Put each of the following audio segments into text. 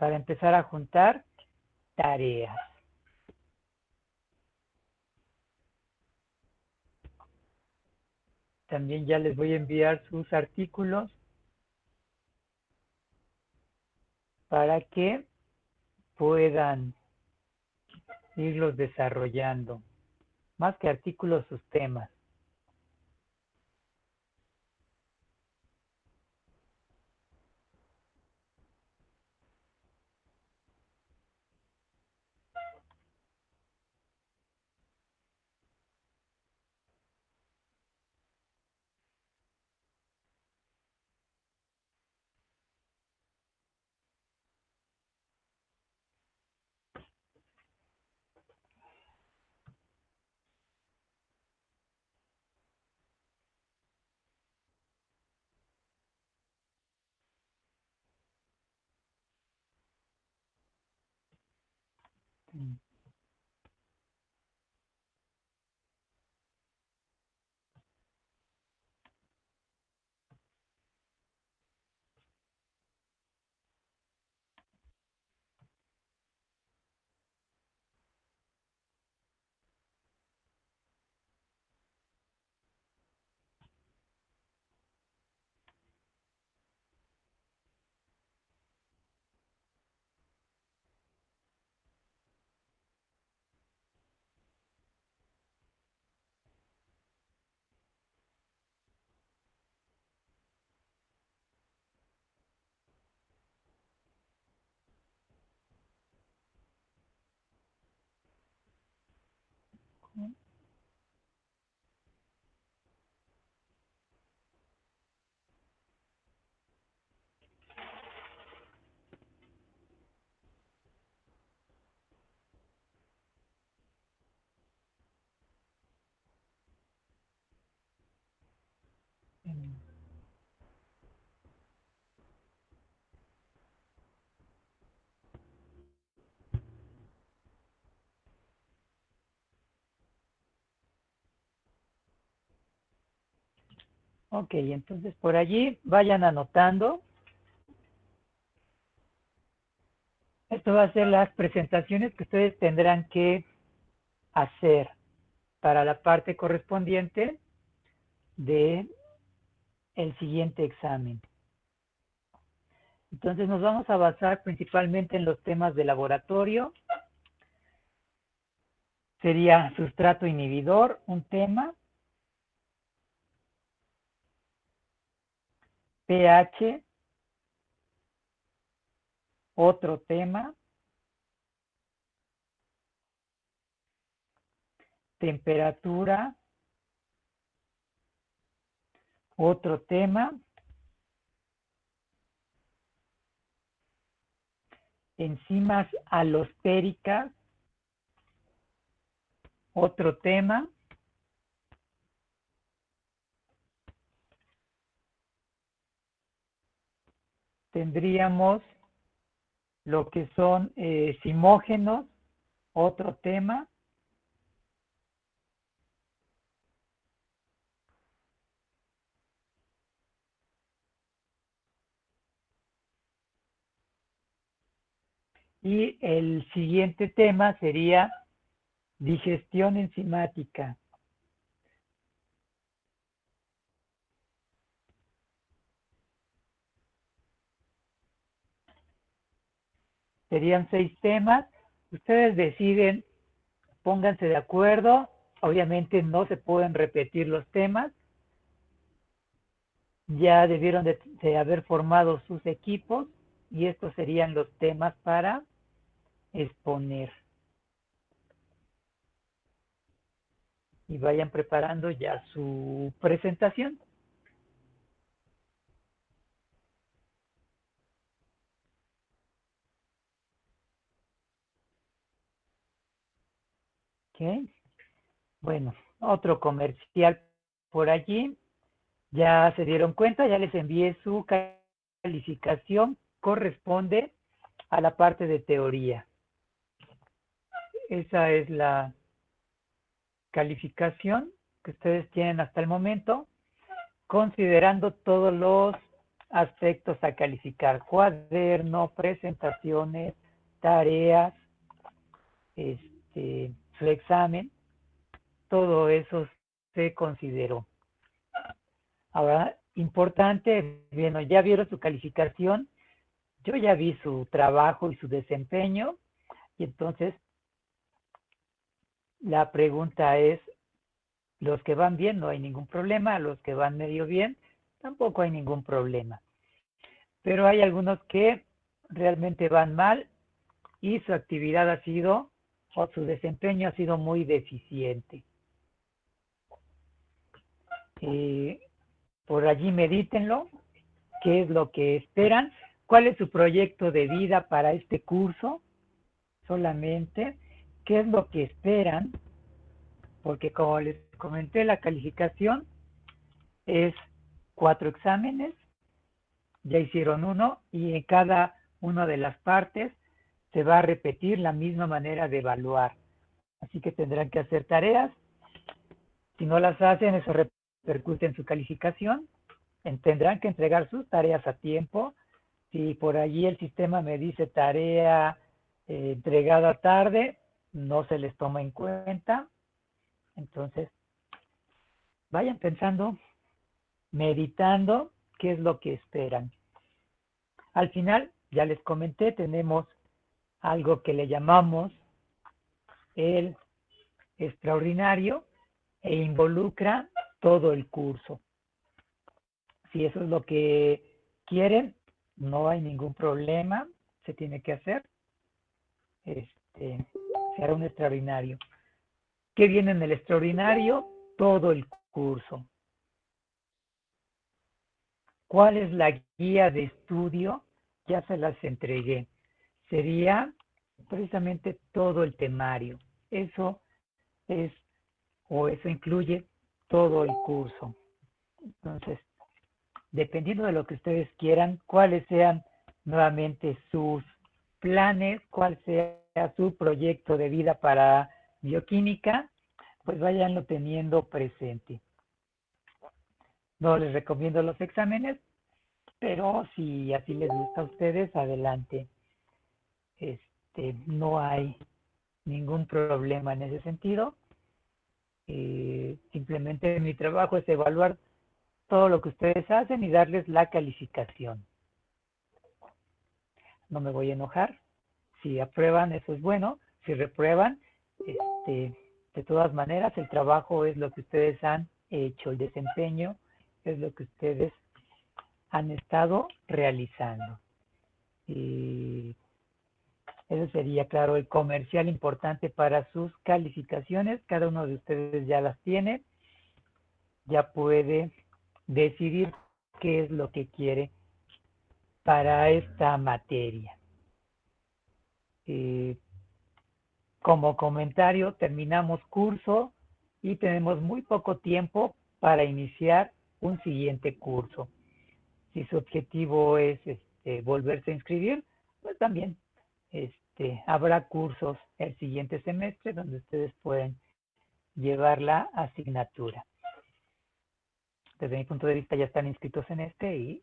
para empezar a juntar tareas. También ya les voy a enviar sus artículos para que puedan irlos desarrollando. Más que artículos, sus temas. Ok, entonces por allí vayan anotando. Esto va a ser las presentaciones que ustedes tendrán que hacer para la parte correspondiente de el siguiente examen. Entonces nos vamos a basar principalmente en los temas de laboratorio. Sería sustrato inhibidor, un tema. pH, otro tema. Temperatura, otro tema. Enzimas alostéricas, otro tema. Tendríamos lo que son simógenos, otro tema. Y el siguiente tema sería digestión enzimática. Serían 6 temas. Ustedes deciden, pónganse de acuerdo. Obviamente no se pueden repetir los temas. Ya debieron de haber formado sus equipos y estos serían los temas para exponer. Y vayan preparando ya su presentación. ¿Ok? Bueno, otro comercial por allí. Ya se dieron cuenta, ya les envié su calificación. Corresponde a la parte de teoría. Esa es la calificación que ustedes tienen hasta el momento, considerando todos los aspectos a calificar: cuaderno, presentaciones, tareas, su examen, todo eso se consideró. Ahora, importante, bueno, ya vieron su calificación, yo ya vi su trabajo y su desempeño, y entonces la pregunta es, los que van bien no hay ningún problema, los que van medio bien tampoco hay ningún problema. Pero hay algunos que realmente van mal y su actividad ha sido, o su desempeño ha sido muy deficiente. Por allí medítenlo, qué es lo que esperan, cuál es su proyecto de vida para este curso, solamente, qué es lo que esperan, porque como les comenté, la calificación es 4 exámenes, ya hicieron uno, y en cada una de las partes se va a repetir la misma manera de evaluar. Así que tendrán que hacer tareas. Si no las hacen, eso repercute en su calificación. Tendrán que entregar sus tareas a tiempo. Si por allí el sistema me dice tarea entregada tarde, no se les toma en cuenta. Entonces, vayan pensando, meditando qué es lo que esperan. Al final, ya les comenté, tenemos algo que le llamamos el extraordinario e involucra todo el curso. Si eso es lo que quieren, no hay ningún problema, se tiene que hacer. Se hará un extraordinario. ¿Qué viene en el extraordinario? Todo el curso. ¿Cuál es la guía de estudio? Ya se las entregué. Sería precisamente todo el temario. Eso es, o eso incluye todo el curso. Entonces, dependiendo de lo que ustedes quieran, cuáles sean nuevamente sus planes, cuál sea su proyecto de vida para bioquímica, pues váyanlo teniendo presente. No les recomiendo los exámenes, pero si así les gusta a ustedes, adelante. No hay ningún problema en ese sentido. Simplemente mi trabajo es evaluar todo lo que ustedes hacen y darles la calificación. No me voy a enojar. Si aprueban, eso es bueno. Si reprueban, de todas maneras, el trabajo es lo que ustedes han hecho, el desempeño es lo que ustedes han estado realizando. Y eso sería, claro, el comercial importante para sus calificaciones. Cada uno de ustedes ya las tiene. Ya puede decidir qué es lo que quiere para esta materia. Como comentario, terminamos curso y tenemos muy poco tiempo para iniciar un siguiente curso. Si su objetivo es volverse a inscribir, pues también habrá cursos el siguiente semestre donde ustedes pueden llevar la asignatura. Desde mi punto de vista ya están inscritos en y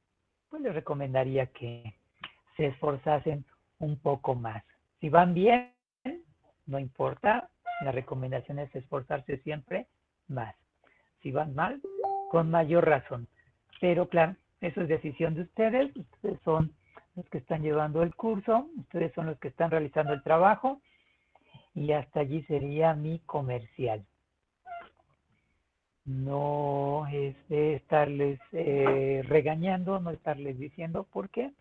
pues les recomendaría que se esforzasen un poco más. Si van bien, no importa, la recomendación es esforzarse siempre más. Si van mal, con mayor razón. Pero claro, eso es decisión de ustedes. Ustedes son los que están llevando el curso, ustedes son los que están realizando el trabajo y hasta allí sería mi comercial. No es de estarles regañando, no estarles diciendo por qué.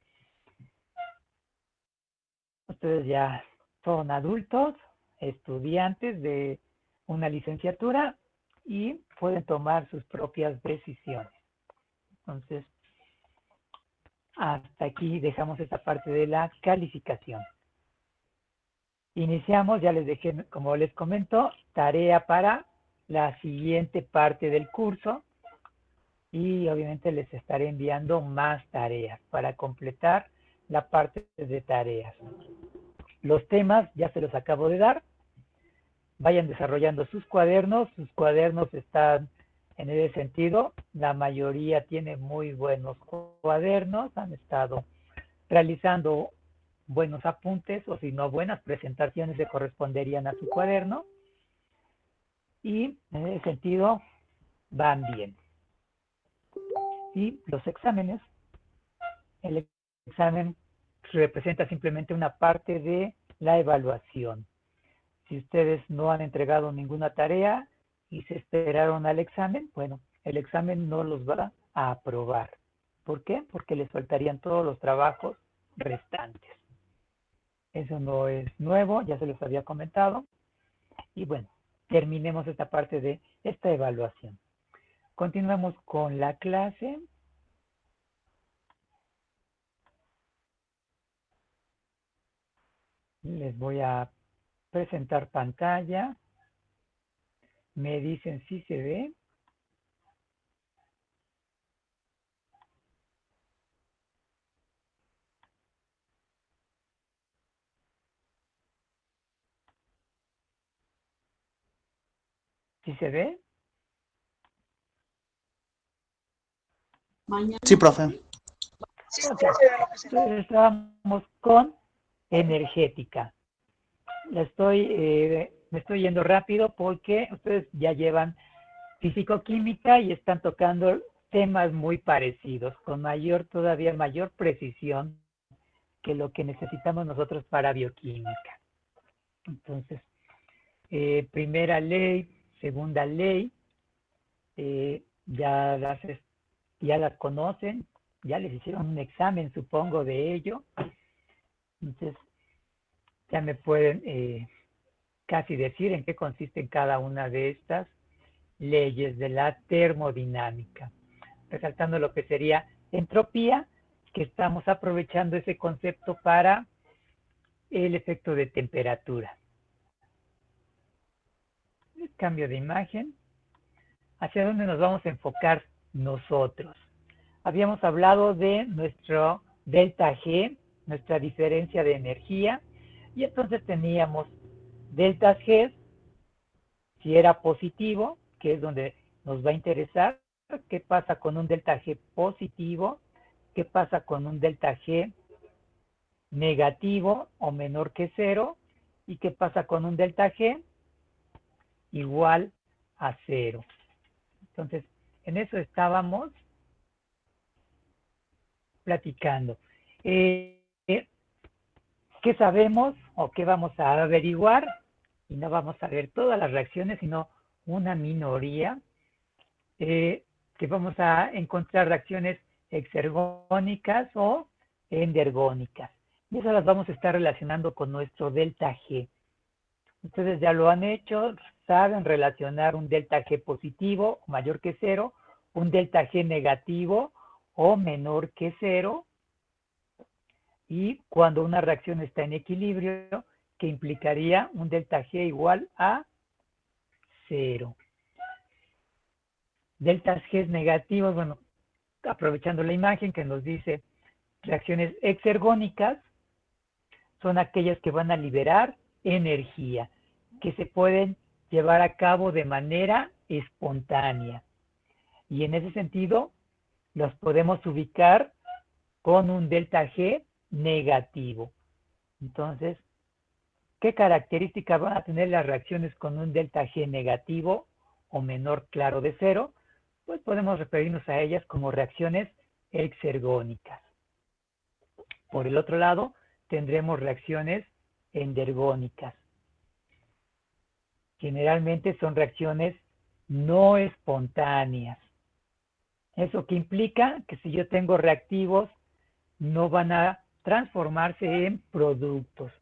Ustedes ya son adultos, estudiantes de una licenciatura y pueden tomar sus propias decisiones. Entonces, hasta aquí dejamos esta parte de la calificación. Iniciamos, ya les dejé, como les comento, tarea para la siguiente parte del curso y obviamente les estaré enviando más tareas para completar la parte de tareas. Los temas ya se los acabo de dar. Vayan desarrollando sus cuadernos están En ese sentido, la mayoría tiene muy buenos cuadernos, han estado realizando buenos apuntes o si no buenas presentaciones que corresponderían a su cuaderno y en ese sentido van bien. Y los exámenes, el examen representa simplemente una parte de la evaluación. Si ustedes no han entregado ninguna tarea y se esperaron al examen, bueno, el examen no los va a aprobar. ¿Por qué? Porque les faltarían todos los trabajos restantes. Eso no es nuevo, ya se los había comentado. Y bueno, terminemos esta parte de esta evaluación. Continuamos con la clase. Les voy a presentar pantalla. Me dicen si se ve. ¿Sí se ve? Sí, profe. Ok. Entonces estamos con energética. Me estoy yendo rápido porque ustedes ya llevan físico-química y están tocando temas muy parecidos, con todavía mayor precisión que lo que necesitamos nosotros para bioquímica. Entonces, primera ley, segunda ley, ya las conocen, ya les hicieron un examen, supongo, de ello. Entonces, ya me pueden casi decir en qué consiste cada una de estas leyes de la termodinámica, resaltando lo que sería entropía, que estamos aprovechando ese concepto para el efecto de temperatura. El cambio de imagen. ¿Hacia dónde nos vamos a enfocar nosotros? Habíamos hablado de nuestro delta G, nuestra diferencia de energía, y entonces teníamos delta G, si era positivo, que es donde nos va a interesar, qué pasa con un delta G positivo, qué pasa con un delta G negativo o menor que 0, y qué pasa con un delta G igual a 0. Entonces, en eso estábamos platicando. ¿Qué sabemos o qué vamos a averiguar? Y no vamos a ver todas las reacciones, sino una minoría, que vamos a encontrar reacciones exergónicas o endergónicas. Y eso las vamos a estar relacionando con nuestro delta G. Ustedes ya lo han hecho, saben relacionar un delta G positivo mayor que 0, un delta G negativo o menor que 0, y cuando una reacción está en equilibrio, que implicaría un delta G igual a 0. Deltas G negativos, bueno, aprovechando la imagen que nos dice reacciones exergónicas, son aquellas que van a liberar energía, que se pueden llevar a cabo de manera espontánea. Y en ese sentido, los podemos ubicar con un delta G negativo. Entonces, ¿qué características van a tener las reacciones con un delta G negativo o menor claro de 0? Pues podemos referirnos a ellas como reacciones exergónicas. Por el otro lado, tendremos reacciones endergónicas. Generalmente son reacciones no espontáneas. ¿Eso qué implica? Que si yo tengo reactivos, no van a transformarse en productos.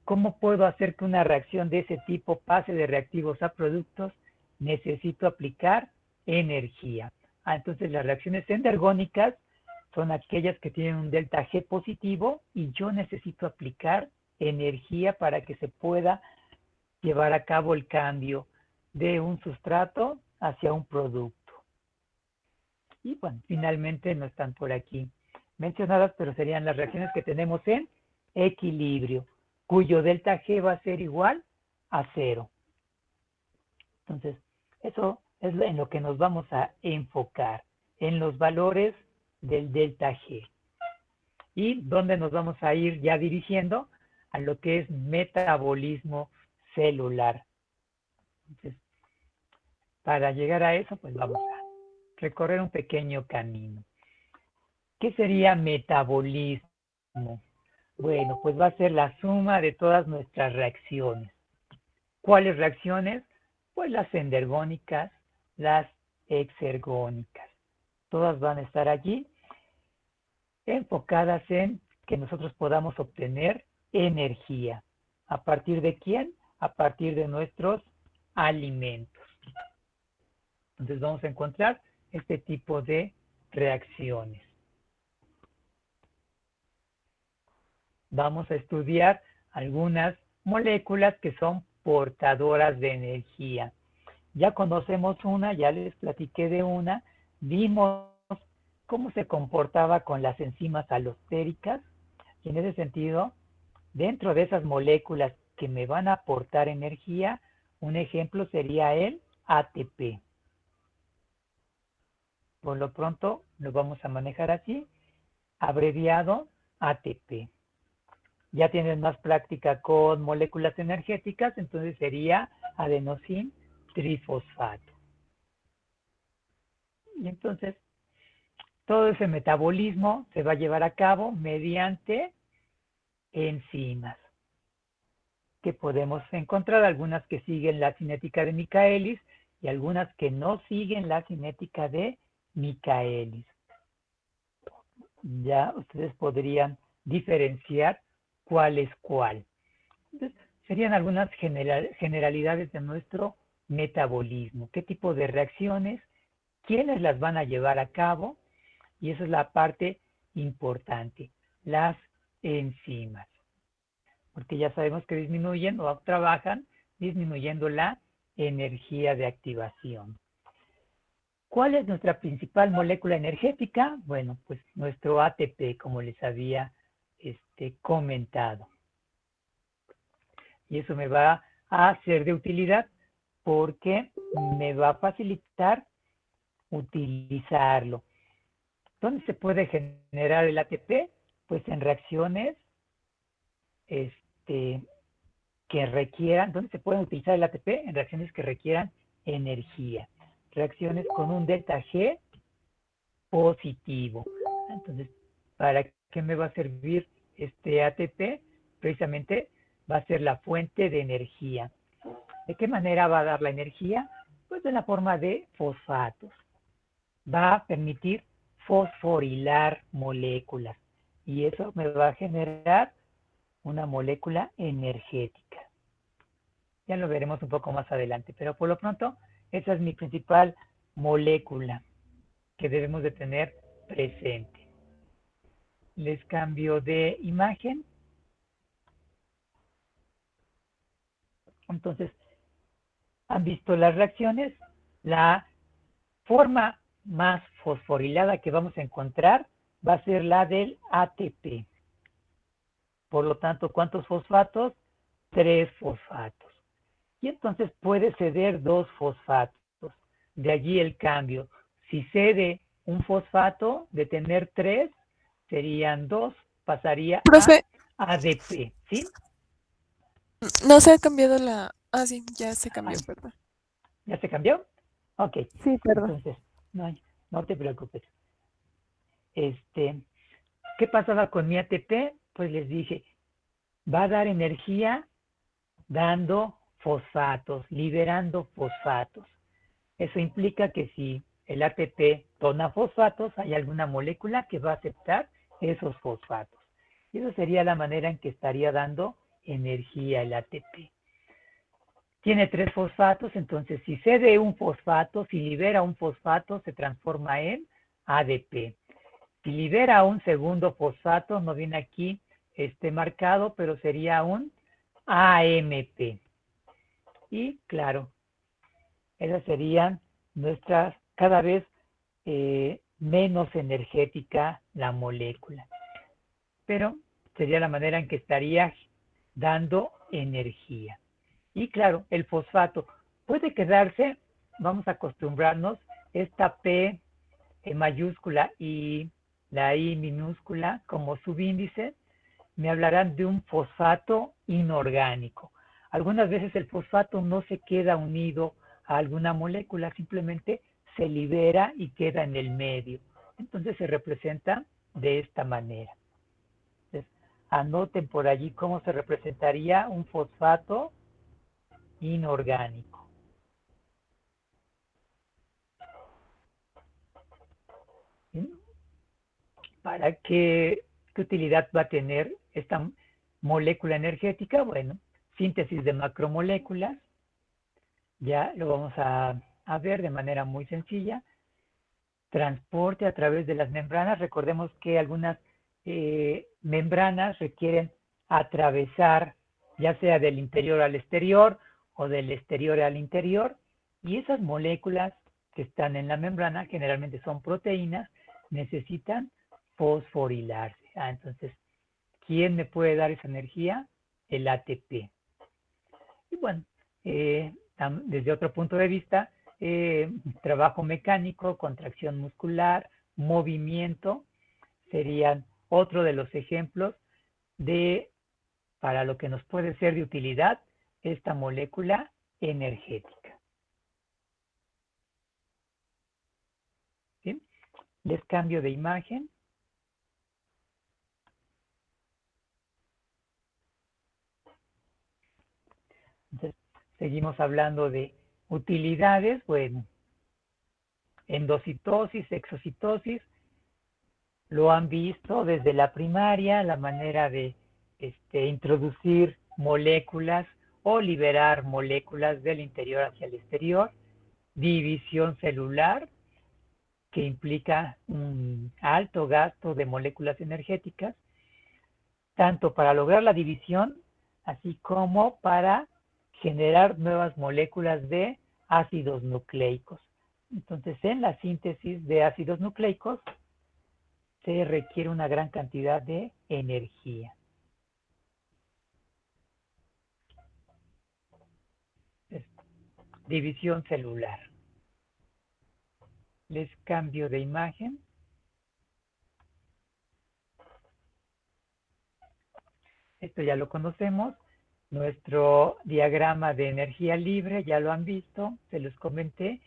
¿Cómo puedo hacer que una reacción de ese tipo pase de reactivos a productos? Necesito aplicar energía. Entonces las reacciones endergónicas son aquellas que tienen un delta G positivo y yo necesito aplicar energía para que se pueda llevar a cabo el cambio de un sustrato hacia un producto. Y bueno, finalmente no están por aquí mencionadas, pero serían las reacciones que tenemos en equilibrio, cuyo delta G va a ser igual a 0. Entonces, eso es en lo que nos vamos a enfocar, en los valores del delta G. Y donde nos vamos a ir ya dirigiendo a lo que es metabolismo celular. Entonces, para llegar a eso, pues vamos a recorrer un pequeño camino. ¿Qué sería metabolismo? Bueno, pues va a ser la suma de todas nuestras reacciones. ¿Cuáles reacciones? Pues las endergónicas, las exergónicas. Todas van a estar allí enfocadas en que nosotros podamos obtener energía. ¿A partir de quién? A partir de nuestros alimentos. Entonces vamos a encontrar este tipo de reacciones. Vamos a estudiar algunas moléculas que son portadoras de energía. Ya conocemos una, ya les platiqué de una, vimos cómo se comportaba con las enzimas alostéricas, y en ese sentido, dentro de esas moléculas que me van a aportar energía, un ejemplo sería el ATP. Por lo pronto lo vamos a manejar así, abreviado ATP. Ya tienes más práctica con moléculas energéticas, entonces sería adenosín trifosfato. Y entonces todo ese metabolismo se va a llevar a cabo mediante enzimas, que podemos encontrar algunas que siguen la cinética de Michaelis y algunas que no siguen la cinética de Michaelis. Ya ustedes podrían diferenciar cuál es cuál. Entonces, serían algunas generalidades de nuestro metabolismo. ¿Qué tipo de reacciones? ¿Quiénes las van a llevar a cabo? Y esa es la parte importante, las enzimas. Porque ya sabemos que disminuyen o trabajan disminuyendo la energía de activación. ¿Cuál es nuestra principal molécula energética? Bueno, pues nuestro ATP, como les había comentado. Y eso me va a ser de utilidad porque me va a facilitar utilizarlo. ¿Dónde se puede generar el ATP? Pues en reacciones que requieran, ¿dónde se puede utilizar el ATP? En reacciones que requieran energía. Reacciones con un delta G positivo. Entonces, ¿para qué me va a servir este ATP? Precisamente va a ser la fuente de energía. ¿De qué manera va a dar la energía? Pues de la forma de fosfatos. Va a permitir fosforilar moléculas y eso me va a generar una molécula energética. Ya lo veremos un poco más adelante, pero por lo pronto esa es mi principal molécula que debemos de tener presente. Les cambio de imagen. Entonces, ¿han visto las reacciones? La forma más fosforilada que vamos a encontrar va a ser la del ATP. Por lo tanto, ¿cuántos fosfatos? 3 fosfatos. Y entonces puede ceder 2 fosfatos. De allí el cambio. Si cede un fosfato de tener 3, serían 2, pasaría Profe, a ADP, ¿sí? no se ha cambiado la... Ah, sí, ya se cambió, Ay, perdón. ¿ya se cambió? Ok, Sí, perdón. entonces, no te preocupes. ¿Qué pasaba con mi ATP? Pues les dije, va a dar energía dando fosfatos, liberando fosfatos. Eso implica que si el ATP dona fosfatos, hay alguna molécula que va a aceptar esos fosfatos. Y esa sería la manera en que estaría dando energía el ATP. Tiene 3 fosfatos, entonces si cede un fosfato, si libera un fosfato, se transforma en ADP. Si libera un segundo fosfato, no viene aquí marcado, pero sería un AMP. Y claro, esas serían nuestras, cada vez menos energética la molécula. Pero sería la manera en que estaría dando energía. Y claro, el fosfato puede quedarse vamos a acostumbrarnos, esta P mayúscula y la I minúscula como subíndices me hablarán de un fosfato inorgánico. Algunas veces el fosfato no se queda unido a alguna molécula, simplemente se libera y queda en el medio. Entonces se representa de esta manera. Entonces, anoten por allí cómo se representaría un fosfato inorgánico. ¿Sí? ¿Para qué utilidad va a tener esta molécula energética? Bueno, síntesis de macromoléculas, ya lo vamos a ver de manera muy sencilla. Transporte a través de las membranas. Recordemos que algunas membranas requieren atravesar ya sea del interior al exterior o del exterior al interior, y esas moléculas que están en la membrana, generalmente son proteínas, necesitan fosforilarse. Entonces, ¿quién me puede dar esa energía? El ATP. Y bueno, desde otro punto de vista, trabajo mecánico, contracción muscular, movimiento, serían otro de los ejemplos de para lo que nos puede ser de utilidad esta molécula energética. ¿Sí? Les cambio de imagen. Entonces, seguimos hablando de utilidades. Bueno, endocitosis, exocitosis, lo han visto desde la primaria, la manera de introducir moléculas o liberar moléculas del interior hacia el exterior. División celular, que implica un alto gasto de moléculas energéticas, tanto para lograr la división, así como para generar nuevas moléculas de ácidos nucleicos. Entonces, en la síntesis de ácidos nucleicos se requiere una gran cantidad de energía. División celular. Les cambio de imagen. Esto ya lo conocemos. Nuestro diagrama de energía libre, ya lo han visto, se los comenté.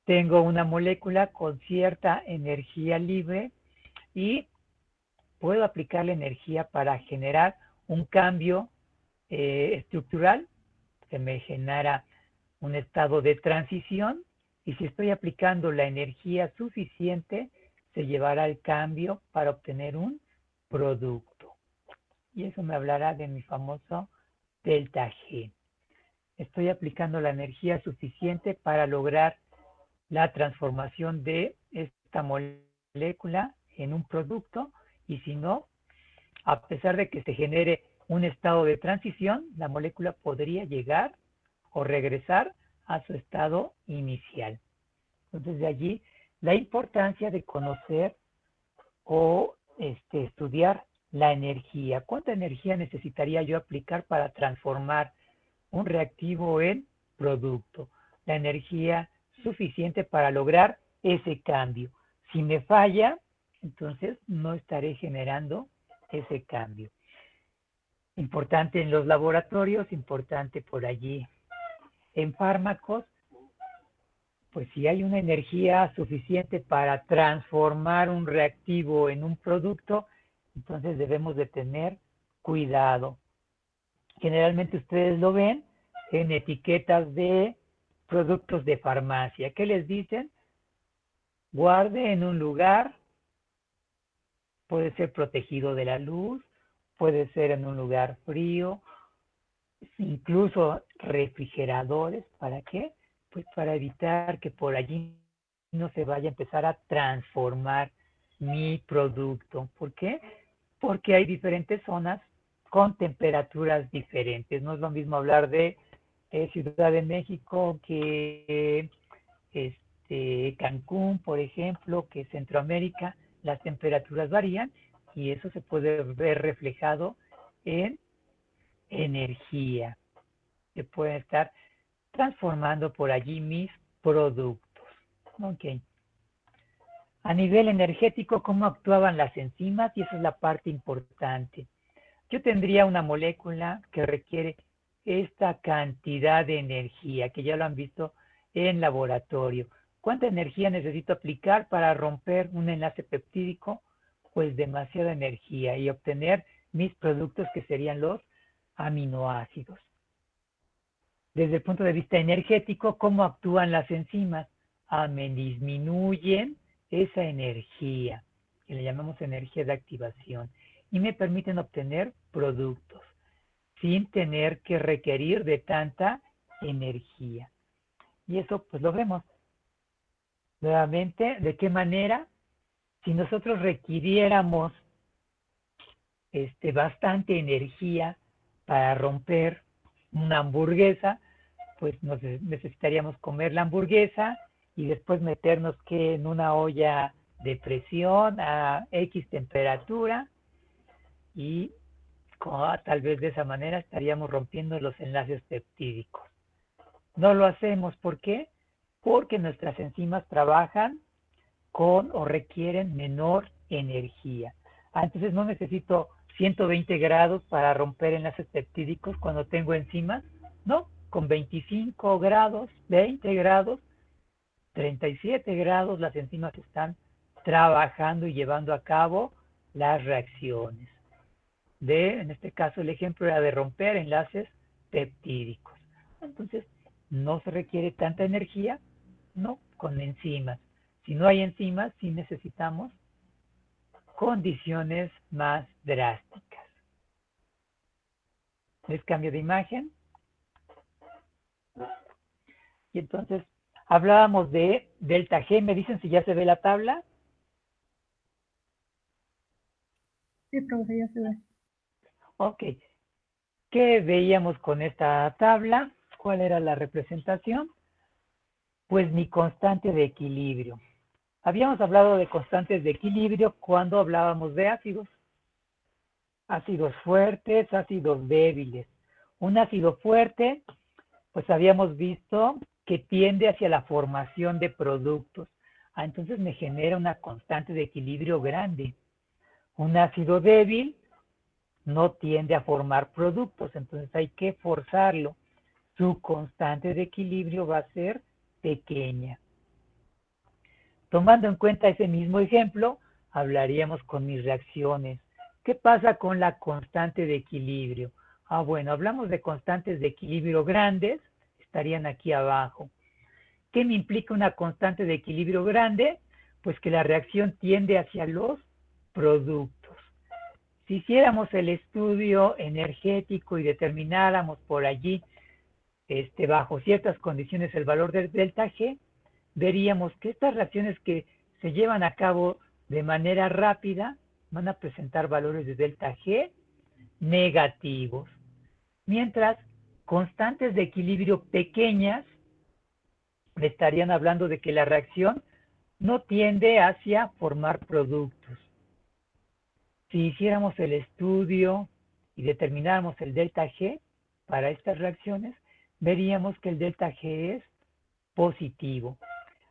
Tengo una molécula con cierta energía libre y puedo aplicar la energía para generar un cambio estructural que me genera un estado de transición, y si estoy aplicando la energía suficiente, se llevará el cambio para obtener un producto. Y eso me hablará de mi famoso delta G. Estoy aplicando la energía suficiente para lograr la transformación de esta molécula en un producto, y si no, a pesar de que se genere un estado de transición, la molécula podría llegar o regresar a su estado inicial. Entonces, de allí la importancia de conocer o estudiar la energía. ¿Cuánta energía necesitaría yo aplicar para transformar un reactivo en producto? La energía suficiente para lograr ese cambio. Si me falla, entonces no estaré generando ese cambio. Importante en los laboratorios, importante por allí en fármacos, pues si hay una energía suficiente para transformar un reactivo en un producto, entonces debemos de tener cuidado. Generalmente ustedes lo ven en etiquetas de productos de farmacia. ¿Qué les dicen? Guarde en un lugar, puede ser protegido de la luz, puede ser en un lugar frío, incluso refrigeradores. ¿Para qué? Pues para evitar que por allí no se vaya a empezar a transformar mi producto. ¿Por qué? Porque hay diferentes zonas con temperaturas diferentes. No es lo mismo hablar de Ciudad de México que Cancún, por ejemplo, que Centroamérica. Las temperaturas varían y eso se puede ver reflejado en energía, que puede estar transformando por allí mis productos. Ok. A nivel energético, ¿cómo actuaban las enzimas? Y esa es la parte importante. Yo tendría una molécula que requiere esta cantidad de energía, que ya lo han visto en laboratorio. ¿Cuánta energía necesito aplicar para romper un enlace peptídico? Pues demasiada energía y obtener mis productos que serían los aminoácidos. Desde el punto de vista energético, ¿cómo actúan las enzimas? Me disminuyen esa energía, que le llamamos energía de activación, y me permiten obtener productos sin tener que requerir de tanta energía. Y eso pues lo vemos. Nuevamente, ¿de qué manera? Si nosotros requiriéramos bastante energía para romper una hamburguesa, pues necesitaríamos comer la hamburguesa y después meternos que en una olla de presión a X temperatura y tal vez de esa manera estaríamos rompiendo los enlaces peptídicos. No lo hacemos, ¿por qué? Porque nuestras enzimas trabajan con o requieren menor energía. Entonces no necesito 120 grados para romper enlaces peptídicos cuando tengo enzimas, no, con 25 grados, 20 grados, 37 grados las enzimas están trabajando y llevando a cabo las reacciones. En este caso el ejemplo era de romper enlaces peptídicos. Entonces no se requiere tanta energía, no, con enzimas. Si no hay enzimas, sí necesitamos condiciones más drásticas. ¿Les cambio de imagen? Y entonces hablábamos de delta G. ¿Me dicen si ya se ve la tabla? Sí, profe, ya se ve. Ok. ¿Qué veíamos con esta tabla? ¿Cuál era la representación? Pues mi constante de equilibrio. Habíamos hablado de constantes de equilibrio cuando hablábamos de ácidos. Ácidos fuertes, ácidos débiles. Un ácido fuerte, pues habíamos visto que tiende hacia la formación de productos. Entonces me genera una constante de equilibrio grande. Un ácido débil no tiende a formar productos, entonces hay que forzarlo. Su constante de equilibrio va a ser pequeña. Tomando en cuenta ese mismo ejemplo, hablaríamos con mis reacciones. ¿Qué pasa con la constante de equilibrio? Bueno, hablamos de constantes de equilibrio grandes, estarían aquí abajo. ¿Qué me implica una constante de equilibrio grande? Pues que la reacción tiende hacia los productos. Si hiciéramos el estudio energético y determináramos por allí, bajo ciertas condiciones, el valor del delta G, veríamos que estas reacciones que se llevan a cabo de manera rápida van a presentar valores de delta G negativos, mientras constantes de equilibrio pequeñas le estarían hablando de que la reacción no tiende hacia formar productos. Si hiciéramos el estudio y determináramos el delta G para estas reacciones, veríamos que el delta G es positivo,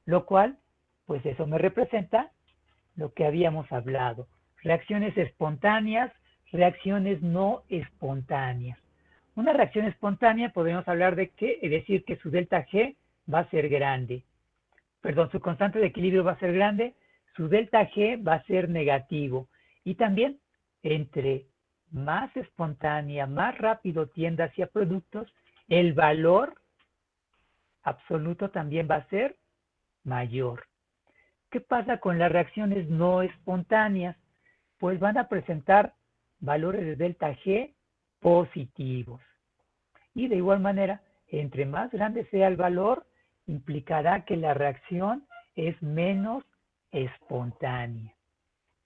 lo cual, pues eso me representa lo que habíamos hablado. Reacciones espontáneas, reacciones no espontáneas. Una reacción espontánea podemos hablar de que, es decir, que su delta G va a ser grande. Perdón, su constante de equilibrio va a ser grande, su delta G va a ser negativo. Y también, entre más espontánea, más rápido tienda hacia productos, el valor absoluto también va a ser mayor. ¿Qué pasa con las reacciones no espontáneas? Pues van a presentar valores de delta G positivos. Y de igual manera, entre más grande sea el valor, implicará que la reacción es menos espontánea.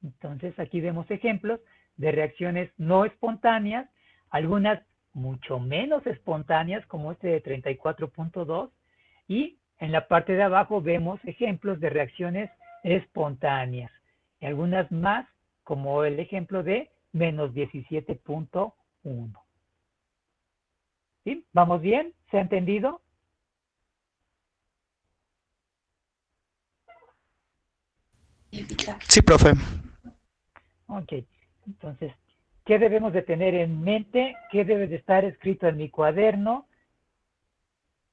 Entonces aquí vemos ejemplos de reacciones no espontáneas, algunas mucho menos espontáneas como este de 34.2 y en la parte de abajo vemos ejemplos de reacciones espontáneas y algunas más como el ejemplo de menos 17.1. ¿Sí? ¿Vamos bien? ¿Se ha entendido? Sí, profe. Ok, entonces, ¿qué debemos de tener en mente? ¿Qué debe de estar escrito en mi cuaderno?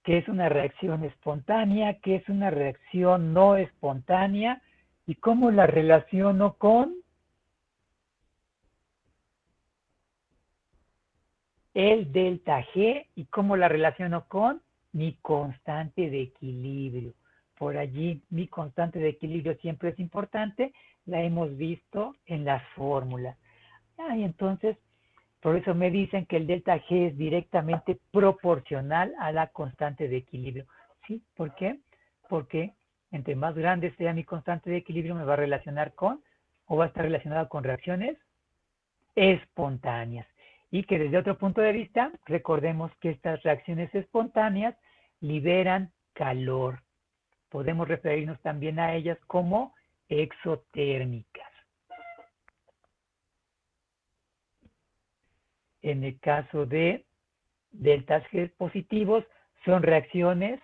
¿Qué es una reacción espontánea? ¿Qué es una reacción no espontánea? ¿Y cómo la relaciono con el delta G? ¿Y cómo la relaciono con mi constante de equilibrio? Por allí, mi constante de equilibrio siempre es importante. La hemos visto en las fórmulas. Y entonces, por eso me dicen que el delta G es directamente proporcional a la constante de equilibrio. ¿Sí? ¿Por qué? Porque entre más grande sea mi constante de equilibrio, me va a relacionar con, o va a estar relacionado con reacciones espontáneas. Y que desde otro punto de vista, recordemos que estas reacciones espontáneas liberan calor. Podemos referirnos también a ellas como exotérmicas. En el caso de deltas G positivos, son reacciones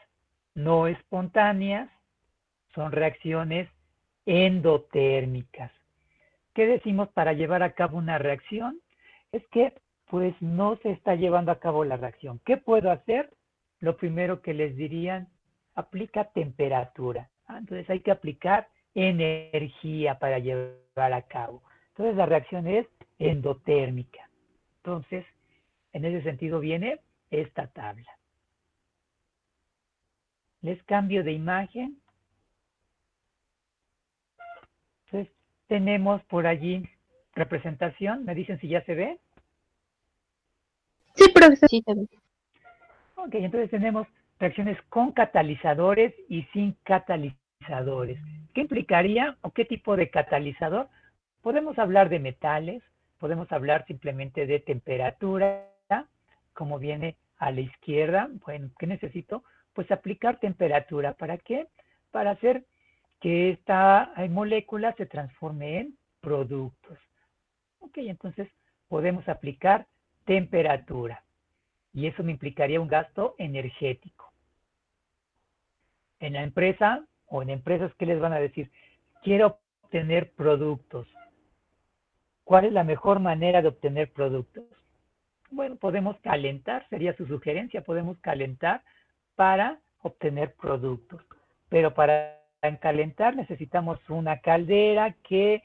no espontáneas, son reacciones endotérmicas. ¿Qué decimos para llevar a cabo una reacción? Es que pues no se está llevando a cabo la reacción. ¿Qué puedo hacer? Lo primero que les dirían, aplica temperatura. Entonces hay que aplicar energía para llevar a cabo. Entonces la reacción es endotérmica. Entonces, en ese sentido viene esta tabla. Les cambio de imagen. Entonces, tenemos por allí representación. ¿Me dicen si ya se ve? Sí, profesor. Sí, también. Ok, entonces tenemos reacciones con catalizadores y sin catalizadores. ¿Qué implicaría o qué tipo de catalizador? Podemos hablar de metales, podemos hablar simplemente de temperatura, como viene a la izquierda. Bueno, ¿qué necesito? Pues aplicar temperatura. ¿Para qué? Para hacer que esta molécula se transforme en productos. Ok, entonces podemos aplicar temperatura y eso me implicaría un gasto energético. En la empresa o en empresas, ¿qué les van a decir? Quiero obtener productos. ¿Cuál es la mejor manera de obtener productos? Bueno, podemos calentar, sería su sugerencia, podemos calentar para obtener productos. Pero para calentar necesitamos una caldera que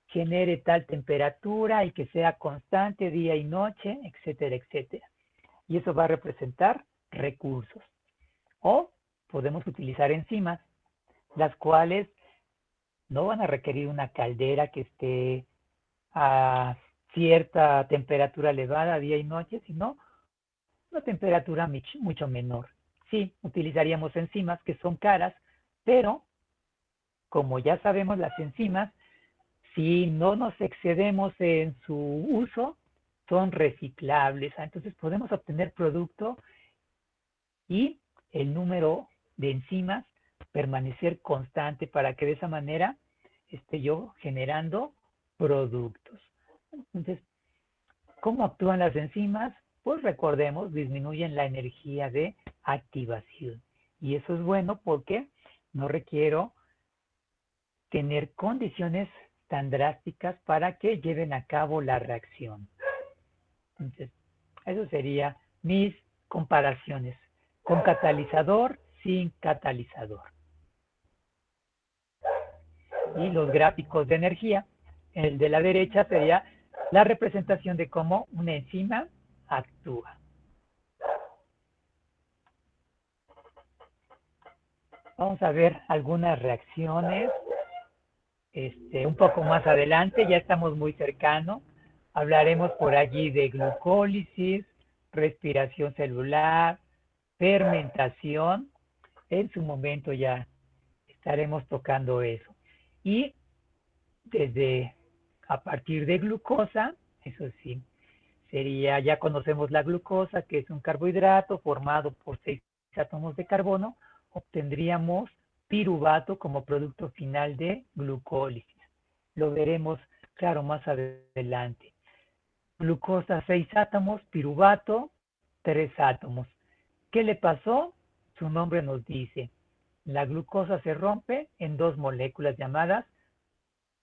genere tal temperatura y que sea constante día y noche, etcétera, etcétera. Y eso va a representar recursos. O podemos utilizar enzimas, las cuales no van a requerir una caldera que esté a cierta temperatura elevada día y noche, sino una temperatura mucho menor. Sí, utilizaríamos enzimas que son caras, pero como ya sabemos, las enzimas, si no nos excedemos en su uso, son reciclables. Entonces podemos obtener producto y el número de enzimas permanecer constante para que de esa manera esté yo generando productos. Entonces, ¿cómo actúan las enzimas? Pues recordemos, disminuyen la energía de activación. Y eso es bueno porque no requiero tener condiciones tan drásticas para que lleven a cabo la reacción. Entonces, eso sería mis comparaciones con catalizador, sin catalizador. Y los gráficos de energía, el de la derecha sería la representación de cómo una enzima actúa. Vamos a ver algunas reacciones un poco más adelante, ya estamos muy cercanos. Hablaremos por allí de glucólisis, respiración celular, fermentación. En su momento ya estaremos tocando eso. Y desde a partir de glucosa, eso sí, sería, ya conocemos la glucosa, que es un carbohidrato formado por 6 átomos de carbono, obtendríamos piruvato como producto final de glucólisis. Lo veremos, claro, más adelante. Glucosa 6 átomos, piruvato 3 átomos. ¿Qué le pasó? Su nombre nos dice. La glucosa se rompe en dos moléculas llamadas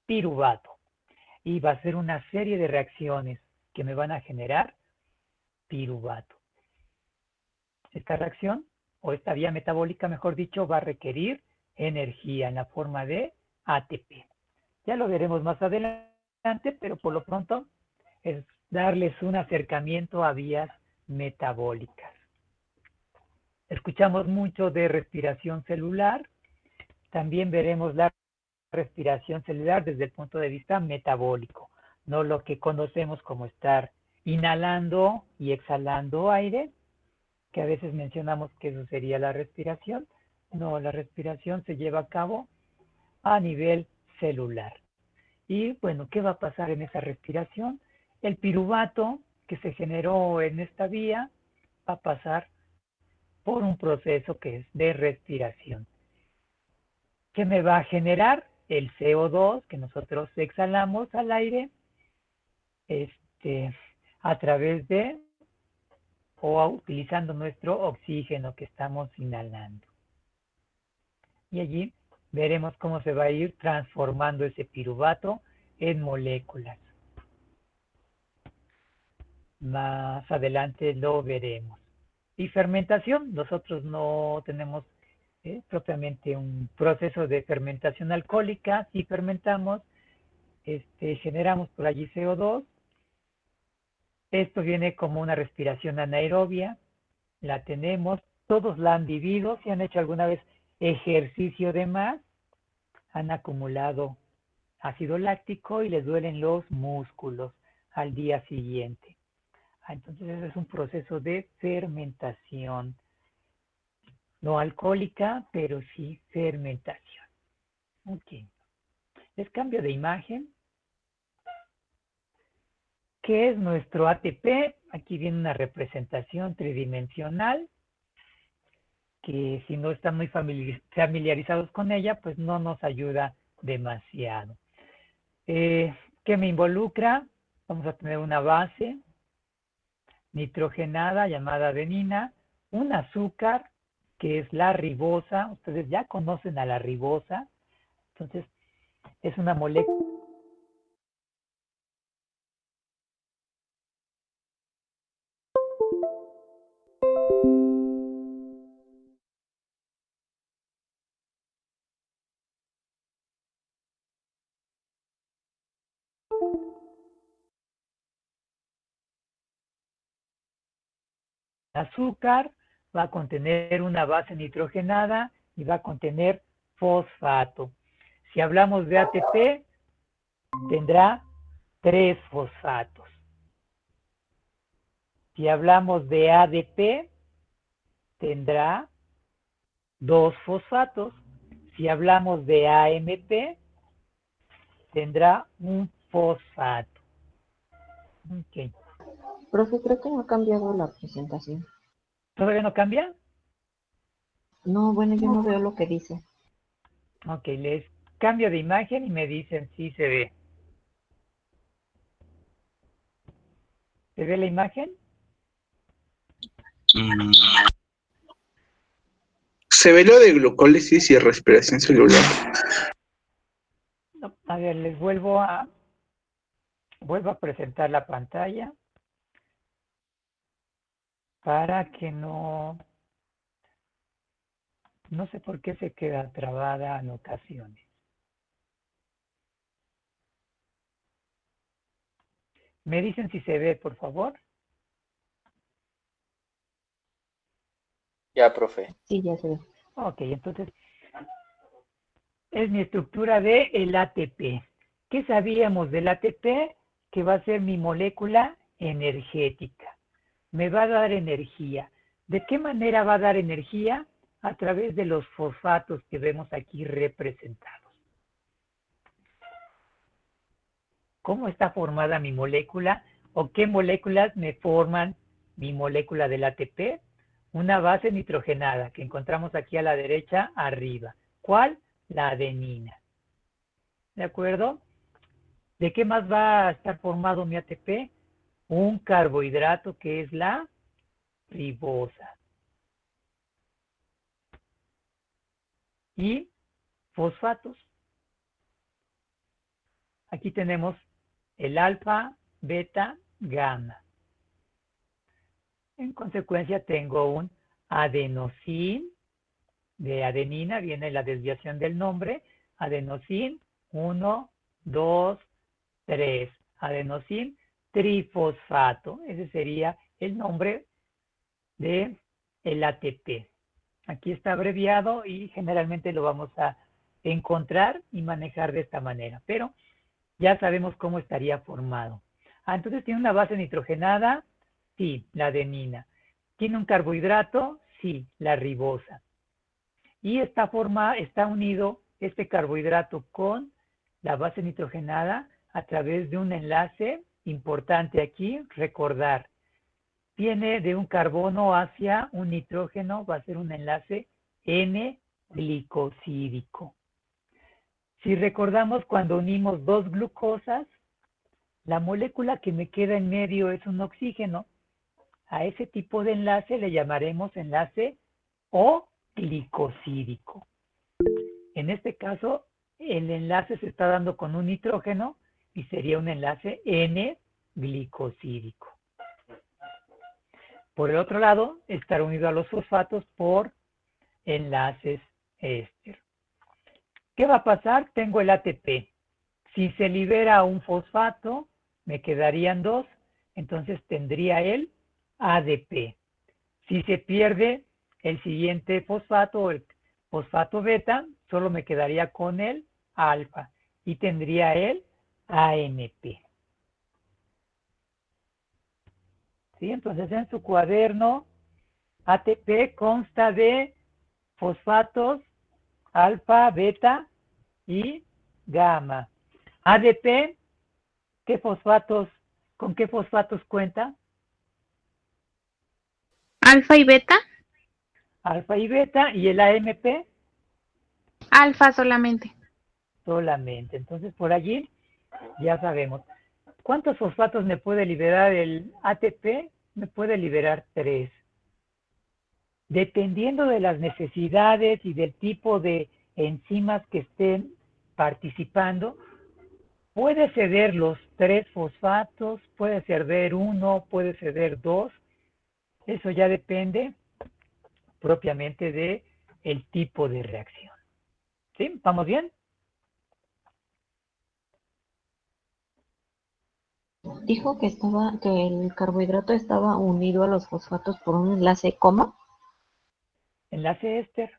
piruvato. Y va a ser una serie de reacciones que me van a generar piruvato. Esta reacción, o esta vía metabólica, mejor dicho, va a requerir energía en la forma de ATP. Ya lo veremos más adelante, pero por lo pronto es darles un acercamiento a vías metabólicas. Escuchamos mucho de respiración celular. También veremos la respiración celular desde el punto de vista metabólico, no lo que conocemos como estar inhalando y exhalando aire, que a veces mencionamos que eso sería la respiración. No, la respiración se lleva a cabo a nivel celular. Y bueno, ¿qué va a pasar en esa respiración? El piruvato que se generó en esta vía va a pasar por un proceso que es de respiración. ¿Qué me va a generar? El CO2 que nosotros exhalamos al aire a través de o utilizando nuestro oxígeno que estamos inhalando. Y allí veremos cómo se va a ir transformando ese piruvato en moléculas. Más adelante lo veremos. Y fermentación, nosotros no tenemos propiamente un proceso de fermentación alcohólica. Si fermentamos, generamos por allí CO2. Esto viene como una respiración anaerobia, la tenemos, todos la han vivido, si han hecho alguna vez ejercicio de más, han acumulado ácido láctico y les duelen los músculos al día siguiente. Entonces ese es un proceso de fermentación, no alcohólica, pero sí fermentación. Ok. Les cambio de imagen. ¿Qué es nuestro ATP? Aquí viene una representación tridimensional que si no están muy familiarizados con ella, pues no nos ayuda demasiado. ¿Qué me involucra? Vamos a tener una base nitrogenada llamada adenina, un azúcar que es la ribosa. Ustedes ya conocen a la ribosa. Entonces, es una molécula. Azúcar va a contener una base nitrogenada y va a contener fosfato. Si hablamos de ATP, tendrá 3 fosfatos. Si hablamos de ADP, tendrá 2 fosfatos. Si hablamos de AMP, tendrá un fosfato. Okay. Profe, creo que no ha cambiado la presentación. ¿Todavía no cambia? No, bueno, yo no veo lo que dice. Ok, les cambio de imagen y me dicen si se ve. ¿Se ve la imagen? Se ve lo de glucólisis y respiración celular. No, a ver, les vuelvo a presentar la pantalla para que no sé por qué se queda trabada en ocasiones. ¿Me dicen si se ve, por favor? Ya, profe. Sí, ya se ve. Ok, entonces es mi estructura de el ATP. ¿Qué sabíamos del ATP? Que va a ser mi molécula energética. Me va a dar energía. ¿De qué manera va a dar energía? A través de los fosfatos que vemos aquí representados. ¿Cómo está formada mi molécula? ¿O qué moléculas me forman mi molécula del ATP? Una base nitrogenada que encontramos aquí a la derecha arriba. ¿Cuál? La adenina. ¿De acuerdo? ¿De qué más va a estar formado mi ATP? Un carbohidrato que es la ribosa. Y fosfatos. Aquí tenemos el alfa, beta, gamma. En consecuencia tengo un adenosín, de adenina, viene la desviación del nombre, adenosín 1, 2, 3, adenosín trifosfato. Ese sería el nombre de el ATP. Aquí está abreviado y generalmente lo vamos a encontrar y manejar de esta manera, pero ya sabemos cómo estaría formado. Entonces tiene una base nitrogenada, sí, la adenina. ¿Tiene un carbohidrato? Sí, la ribosa. Y está unido este carbohidrato con la base nitrogenada a través de un enlace importante aquí, recordar. Viene de un carbono hacia un nitrógeno, va a ser un enlace N-glicosídico. Si recordamos cuando unimos dos glucosas, la molécula que me queda en medio es un oxígeno. A ese tipo de enlace le llamaremos enlace O-glicosídico. En este caso, el enlace se está dando con un nitrógeno y sería un enlace N-glicosídico. Por el otro lado, estar unido a los fosfatos por enlaces éster. ¿Qué va a pasar? Tengo el ATP. Si se libera un fosfato, me quedarían dos, entonces tendría el ADP. Si se pierde el siguiente fosfato o el fosfato beta, solo me quedaría con el alfa y tendría el ANP. ¿Sí? Entonces en su cuaderno, ATP consta de fosfatos, alfa, beta y gamma. ADP, ¿con qué fosfatos cuenta? Alfa y beta. Alfa y beta, y el AMP Alfa solamente. solamente. Entonces por allí ya sabemos. ¿Cuántos fosfatos me puede liberar el ATP? Me puede liberar 3. Dependiendo de las necesidades y del tipo de enzimas que estén participando, puede ceder los 3 fosfatos, puede ceder 1, puede ceder 2. Eso ya depende propiamente de el tipo de reacción. ¿Sí? ¿Vamos bien? Dijo que el carbohidrato estaba unido a los fosfatos por un enlace coma. Enlace éster.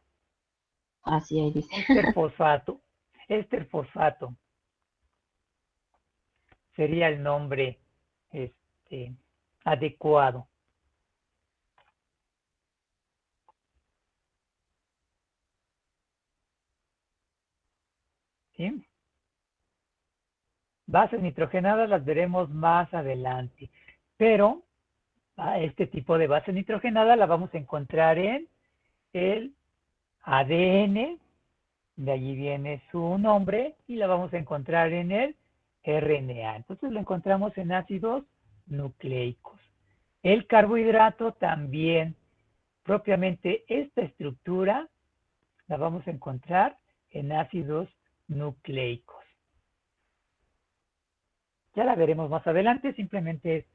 Así ahí dice. Éster fosfato. Éster fosfato. Sería el nombre adecuado. ¿Sí? Bases nitrogenadas las veremos más adelante, pero este tipo de base nitrogenada la vamos a encontrar en el ADN, de allí viene su nombre, y la vamos a encontrar en el RNA. Entonces lo encontramos en ácidos nucleicos. El carbohidrato también, propiamente esta estructura, la vamos a encontrar en ácidos nucleicos. Ya la veremos más adelante, simplemente es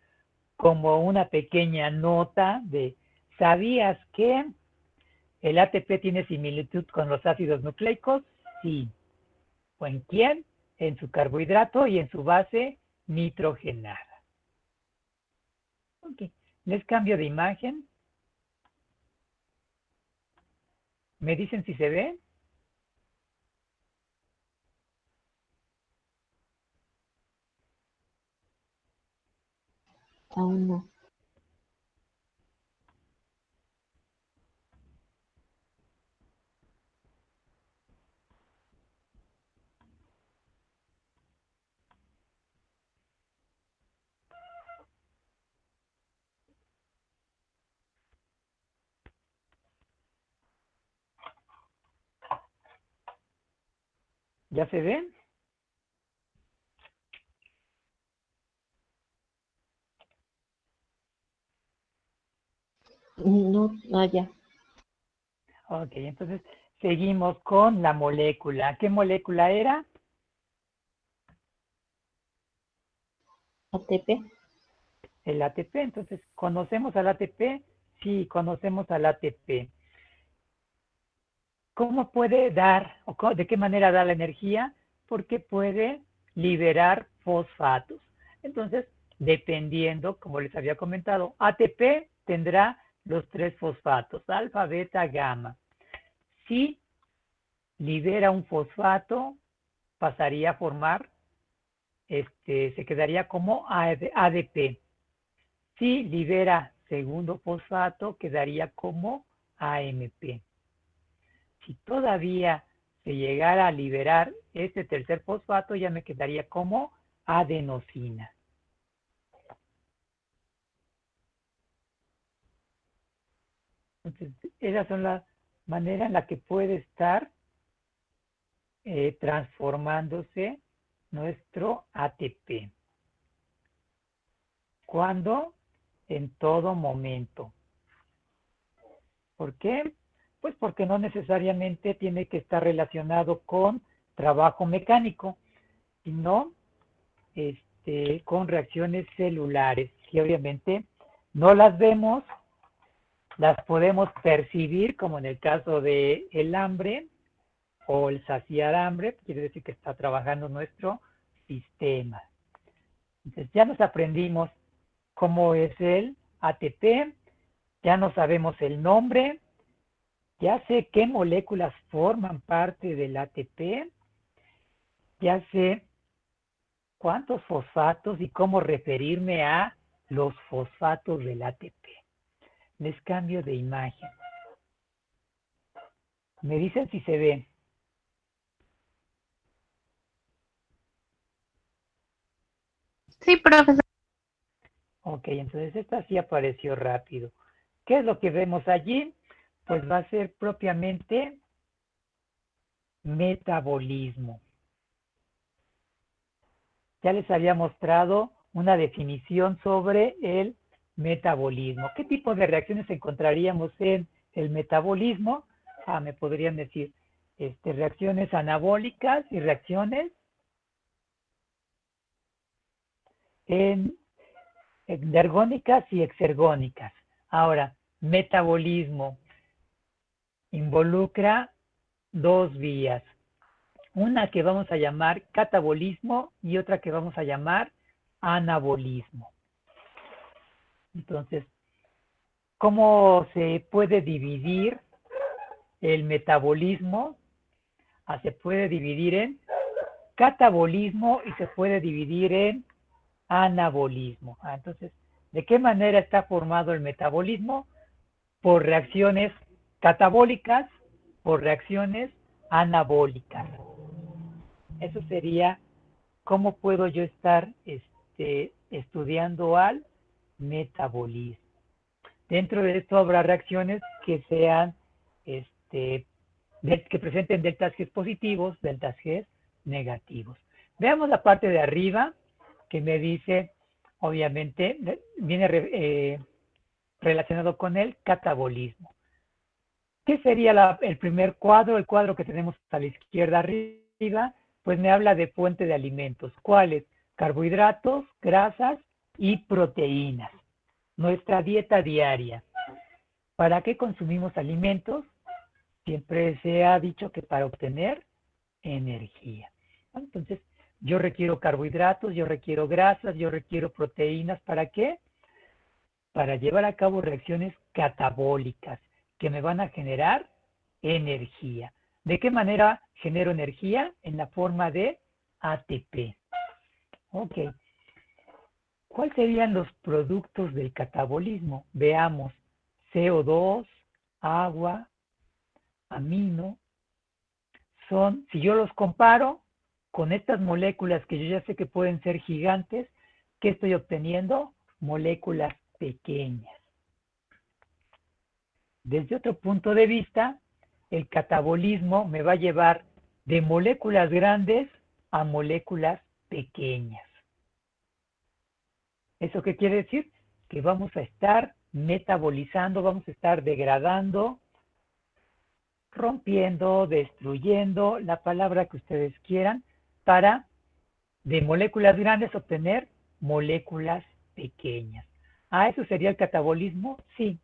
como una pequeña nota de, ¿sabías que el ATP tiene similitud con los ácidos nucleicos? Sí. ¿O en quién? En su carbohidrato y en su base nitrogenada. Ok, les cambio de imagen. ¿Me dicen si se ve? Aún no. ¿Ya se ven? No, ya. Ok, entonces seguimos con la molécula. ¿Qué molécula era? ATP. El ATP. Entonces, ¿conocemos al ATP? Sí, conocemos al ATP. ¿Cómo puede dar, o de qué manera da la energía? Porque puede liberar fosfatos. Entonces, dependiendo, como les había comentado, ATP tendrá los 3 fosfatos, alfa, beta, gamma. Si libera un fosfato, pasaría a formar, se quedaría como ADP. Si libera segundo fosfato, quedaría como AMP. Si todavía se llegara a liberar este tercer fosfato, ya me quedaría como adenosina. Entonces, esas son las maneras en la que puede estar transformándose nuestro ATP. ¿Cuándo? En todo momento. ¿Por qué? Pues porque no necesariamente tiene que estar relacionado con trabajo mecánico, sino con reacciones celulares, que obviamente no las vemos, las podemos percibir, como en el caso de el hambre o el saciar hambre, quiere decir que está trabajando nuestro sistema. Entonces ya nos aprendimos cómo es el ATP, ya no sabemos el nombre, ya sé qué moléculas forman parte del ATP, ya sé cuántos fosfatos y cómo referirme a los fosfatos del ATP. Les cambio de imagen. Me dicen si se ve. Sí, profesor. Ok, entonces esta sí apareció rápido. ¿Qué es lo que vemos allí? Pues va a ser propiamente metabolismo. Ya les había mostrado una definición sobre el metabolismo. ¿Qué tipo de reacciones encontraríamos en el metabolismo? Me podrían decir reacciones anabólicas y reacciones endergónicas y exergónicas. Ahora, metabolismo involucra 2 vías. Una que vamos a llamar catabolismo y otra que vamos a llamar anabolismo. Entonces, ¿cómo se puede dividir el metabolismo? Se puede dividir en catabolismo y se puede dividir en anabolismo. Entonces, ¿de qué manera está formado el metabolismo? Por reacciones catabólicas, por reacciones anabólicas. Eso sería cómo puedo yo estar estudiando al metabolismo. Dentro de esto habrá reacciones que sean, que presenten deltas G positivos, deltas G negativos. Veamos la parte de arriba que me dice, obviamente, viene relacionado con el catabolismo. ¿Qué sería el primer cuadro? El cuadro que tenemos a la izquierda arriba, pues me habla de fuente de alimentos. ¿Cuáles? Carbohidratos, grasas y proteínas. Nuestra dieta diaria. ¿Para qué consumimos alimentos? Siempre se ha dicho que para obtener energía. Entonces, yo requiero carbohidratos, yo requiero grasas, yo requiero proteínas. ¿Para qué? Para llevar a cabo reacciones catabólicas que me van a generar energía. ¿De qué manera genero energía? En la forma de ATP. Ok. ¿Cuáles serían los productos del catabolismo? Veamos. CO2, agua, amino. Si yo los comparo con estas moléculas que yo ya sé que pueden ser gigantes, ¿qué estoy obteniendo? Moléculas pequeñas. Desde otro punto de vista, el catabolismo me va a llevar de moléculas grandes a moléculas pequeñas. ¿Eso qué quiere decir? Que vamos a estar metabolizando, vamos a estar degradando, rompiendo, destruyendo, la palabra que ustedes quieran, para de moléculas grandes obtener moléculas pequeñas. ¿Eso sería el catabolismo? Sí.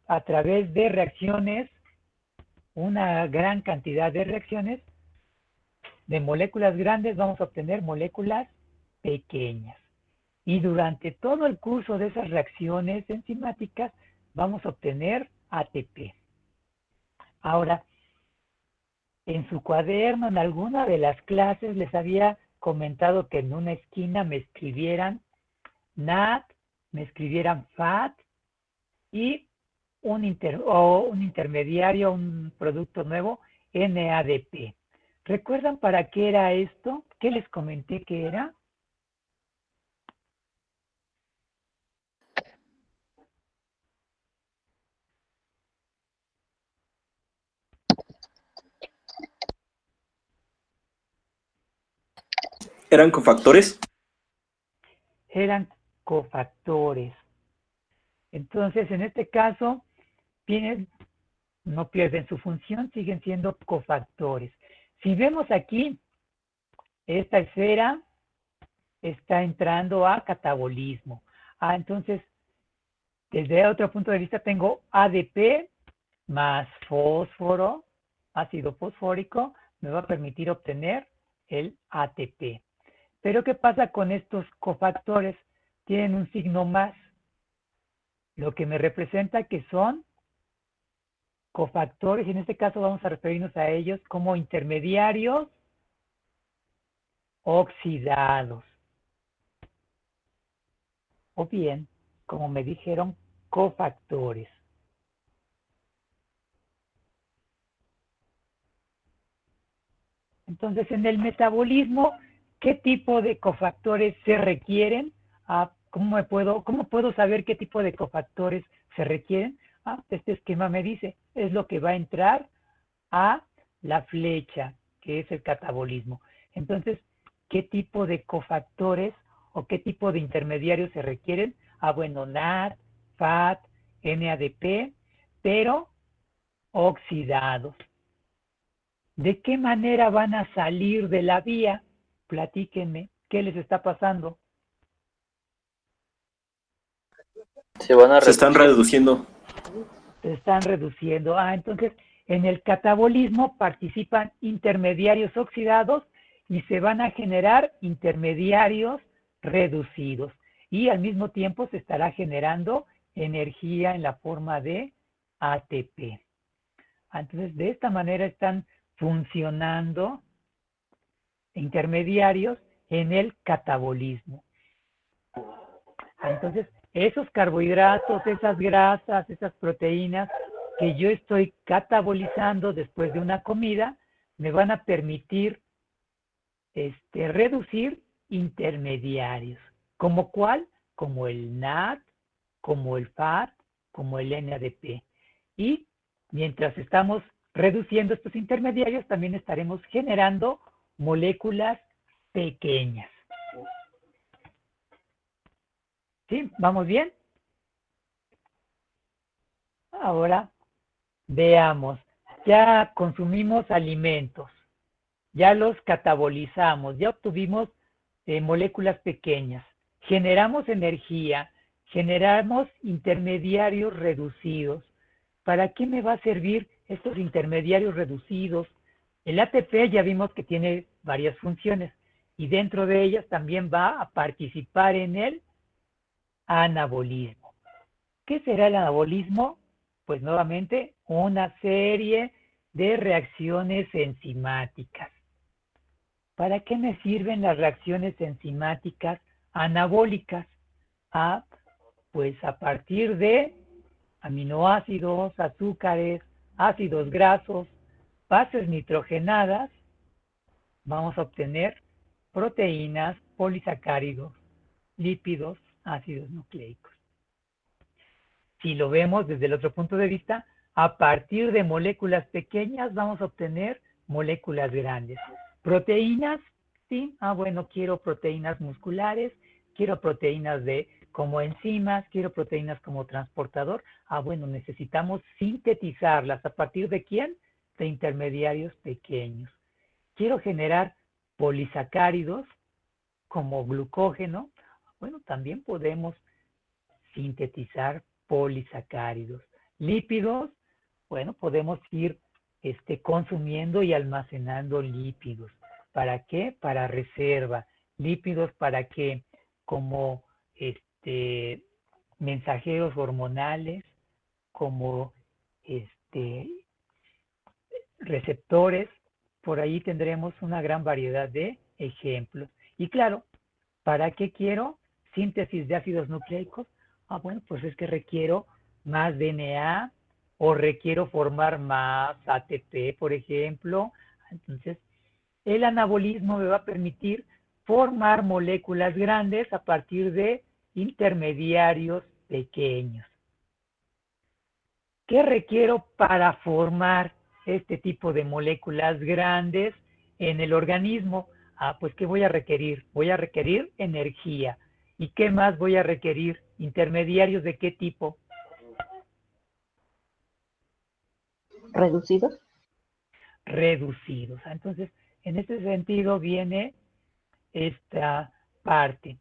A través de reacciones, una gran cantidad de reacciones, de moléculas grandes vamos a obtener moléculas pequeñas. Y durante todo el curso de esas reacciones enzimáticas vamos a obtener ATP. Ahora, en su cuaderno, en alguna de las clases, les había comentado que en una esquina me escribieran NAD, me escribieran FAT y un intermediario, un producto nuevo, NADP. ¿Recuerdan para qué era esto? ¿Qué les comenté que era? ¿Eran cofactores? Eran cofactores. Entonces, en este caso, no pierden su función, siguen siendo cofactores. Si vemos aquí, esta esfera está entrando a catabolismo. Entonces, desde otro punto de vista, tengo ADP más fósforo, ácido fosfórico, me va a permitir obtener el ATP. Pero, ¿qué pasa con estos cofactores? Tienen un signo más, lo que me representa que son cofactores, y en este caso vamos a referirnos a ellos como intermediarios oxidados. O bien, como me dijeron, cofactores. Entonces, en el metabolismo, ¿qué tipo de cofactores se requieren? ¿Cómo puedo saber qué tipo de cofactores se requieren? Este esquema me dice, es lo que va a entrar a la flecha, que es el catabolismo. Entonces, ¿qué tipo de cofactores o qué tipo de intermediarios se requieren? Bueno, NAD, FAT, NADP, pero oxidados. ¿De qué manera van a salir de la vía? Platíquenme, ¿qué les está pasando? Se están reduciendo. Se están reduciendo. Entonces, en el catabolismo participan intermediarios oxidados y se van a generar intermediarios reducidos. Y al mismo tiempo se estará generando energía en la forma de ATP. Entonces, de esta manera están funcionando intermediarios en el catabolismo. Entonces, esos carbohidratos, esas grasas, esas proteínas que yo estoy catabolizando después de una comida, me van a permitir reducir intermediarios. ¿Como cuál? Como el NAD, como el FAT, como el NADP. Y mientras estamos reduciendo estos intermediarios, también estaremos generando moléculas pequeñas. ¿Sí? ¿Vamos bien? Ahora veamos. Ya consumimos alimentos, ya los catabolizamos, ya obtuvimos moléculas pequeñas, generamos energía, generamos intermediarios reducidos. ¿Para qué me va a servir estos intermediarios reducidos? El ATP ya vimos que tiene varias funciones y dentro de ellas también va a participar en el anabolismo. ¿Qué será el anabolismo? Pues nuevamente una serie de reacciones enzimáticas. ¿Para qué me sirven las reacciones enzimáticas anabólicas? Pues a partir de aminoácidos, azúcares, ácidos grasos, bases nitrogenadas, vamos a obtener proteínas, polisacáridos, lípidos, ácidos nucleicos. Si lo vemos desde el otro punto de vista, a partir de moléculas pequeñas vamos a obtener moléculas grandes. Proteínas, sí, bueno, quiero proteínas musculares, quiero proteínas como enzimas, quiero proteínas como transportador. Bueno, necesitamos sintetizarlas. ¿A partir de quién? De intermediarios pequeños. Quiero generar polisacáridos. como glucógeno, bueno, también podemos sintetizar polisacáridos. Lípidos, bueno, podemos ir consumiendo y almacenando lípidos. ¿Para qué? Para reserva. Lípidos para que como mensajeros hormonales, como receptores. Por ahí tendremos una gran variedad de ejemplos. Y claro, ¿para qué quiero síntesis de ácidos nucleicos? Bueno, pues es que requiero más DNA o requiero formar más ATP, por ejemplo. Entonces, el anabolismo me va a permitir formar moléculas grandes a partir de intermediarios pequeños. ¿Qué requiero para formar este tipo de moléculas grandes en el organismo? Pues ¿qué voy a requerir? Voy a requerir energía. ¿Y qué más voy a requerir? ¿Intermediarios de qué tipo? ¿Reducidos? Reducidos. Entonces, en este sentido viene esta parte.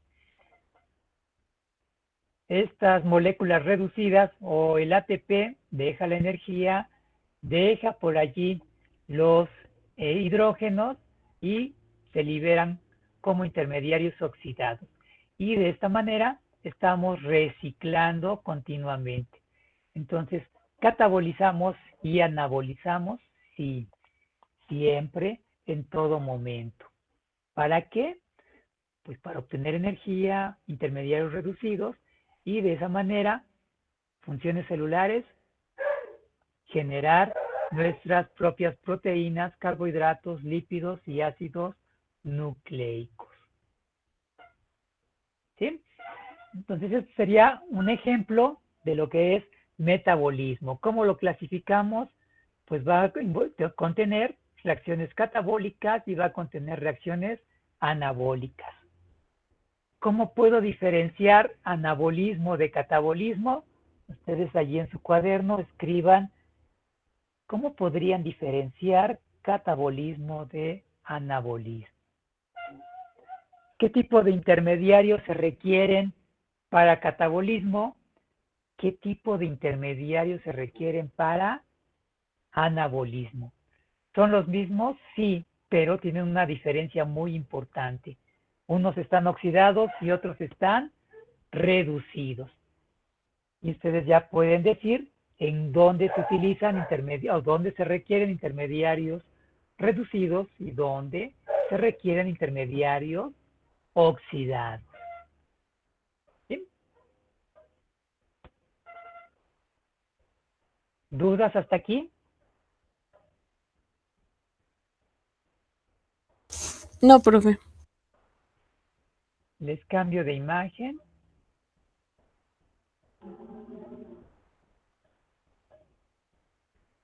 Estas moléculas reducidas o el ATP deja la energía, deja por allí los hidrógenos y se liberan como intermediarios oxidados. Y de esta manera estamos reciclando continuamente. Entonces, catabolizamos y anabolizamos, sí, siempre, en todo momento. ¿Para qué? Pues para obtener energía, intermediarios reducidos, y de esa manera, funciones celulares, generar nuestras propias proteínas, carbohidratos, lípidos y ácidos nucleicos. ¿Sí? Entonces, este sería un ejemplo de lo que es metabolismo. ¿Cómo lo clasificamos? Pues va a contener reacciones catabólicas y va a contener reacciones anabólicas. ¿Cómo puedo diferenciar anabolismo de catabolismo? Ustedes allí en su cuaderno escriban cómo podrían diferenciar catabolismo de anabolismo. ¿Qué tipo de intermediarios se requieren para catabolismo? ¿Qué tipo de intermediarios se requieren para anabolismo? ¿Son los mismos? Sí, pero tienen una diferencia muy importante. Unos están oxidados y otros están reducidos. Y ustedes ya pueden decir en dónde se utilizan intermediarios, o dónde se requieren intermediarios reducidos y dónde se requieren intermediarios oxidados. ¿Sí? ¿Dudas hasta aquí? No, profe. Les cambio de imagen.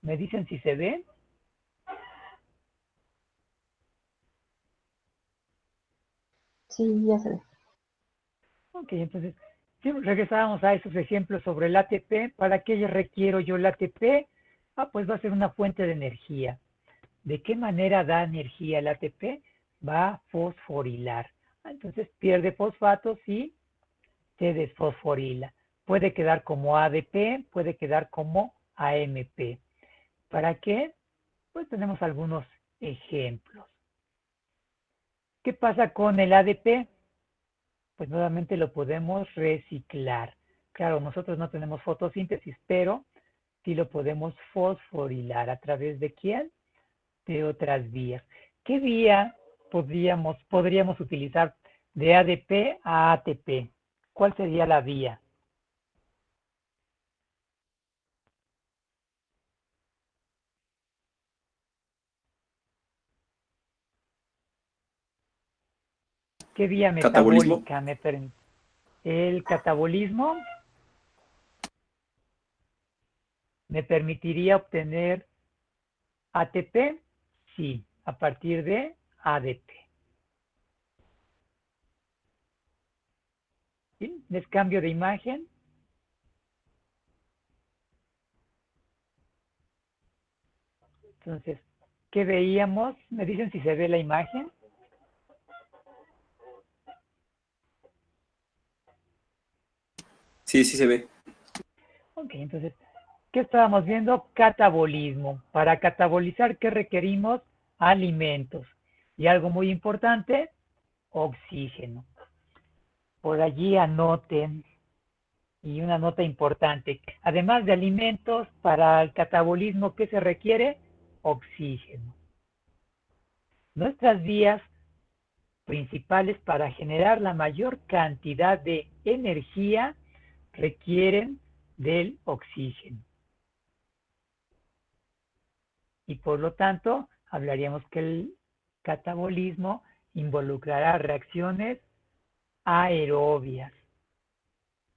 ¿Me dicen si se ve? Sí, ya se ve. Ok, entonces, si regresábamos a esos ejemplos sobre el ATP, ¿para qué requiero yo el ATP? Pues va a ser una fuente de energía. ¿De qué manera da energía el ATP? Va a fosforilar. Entonces pierde fosfatos y se desfosforila. Puede quedar como ADP, puede quedar como AMP. ¿Para qué? Pues tenemos algunos ejemplos. ¿Qué pasa con el ADP? Pues nuevamente lo podemos reciclar. Claro, nosotros no tenemos fotosíntesis, pero sí lo podemos fosforilar. ¿A través de quién? De otras vías. ¿Qué vía podríamos utilizar de ADP a ATP? ¿Cuál sería la vía? ¿Qué vía Catabolismo. metabólica me permite? El catabolismo me permitiría obtener ATP, sí, a partir de ADP. ¿Sí? Les cambio de imagen. Entonces, ¿qué veíamos? ¿Me dicen si se ve la imagen? Sí, sí se ve. Ok, entonces, ¿qué estábamos viendo? Catabolismo. Para catabolizar, ¿qué requerimos? Alimentos. Y algo muy importante, oxígeno. Por allí anoten, y una nota importante, además de alimentos, para el catabolismo, ¿qué se requiere? Oxígeno. Nuestras vías principales para generar la mayor cantidad de energía requieren del oxígeno. Y por lo tanto, hablaríamos que el catabolismo involucrará reacciones aerobias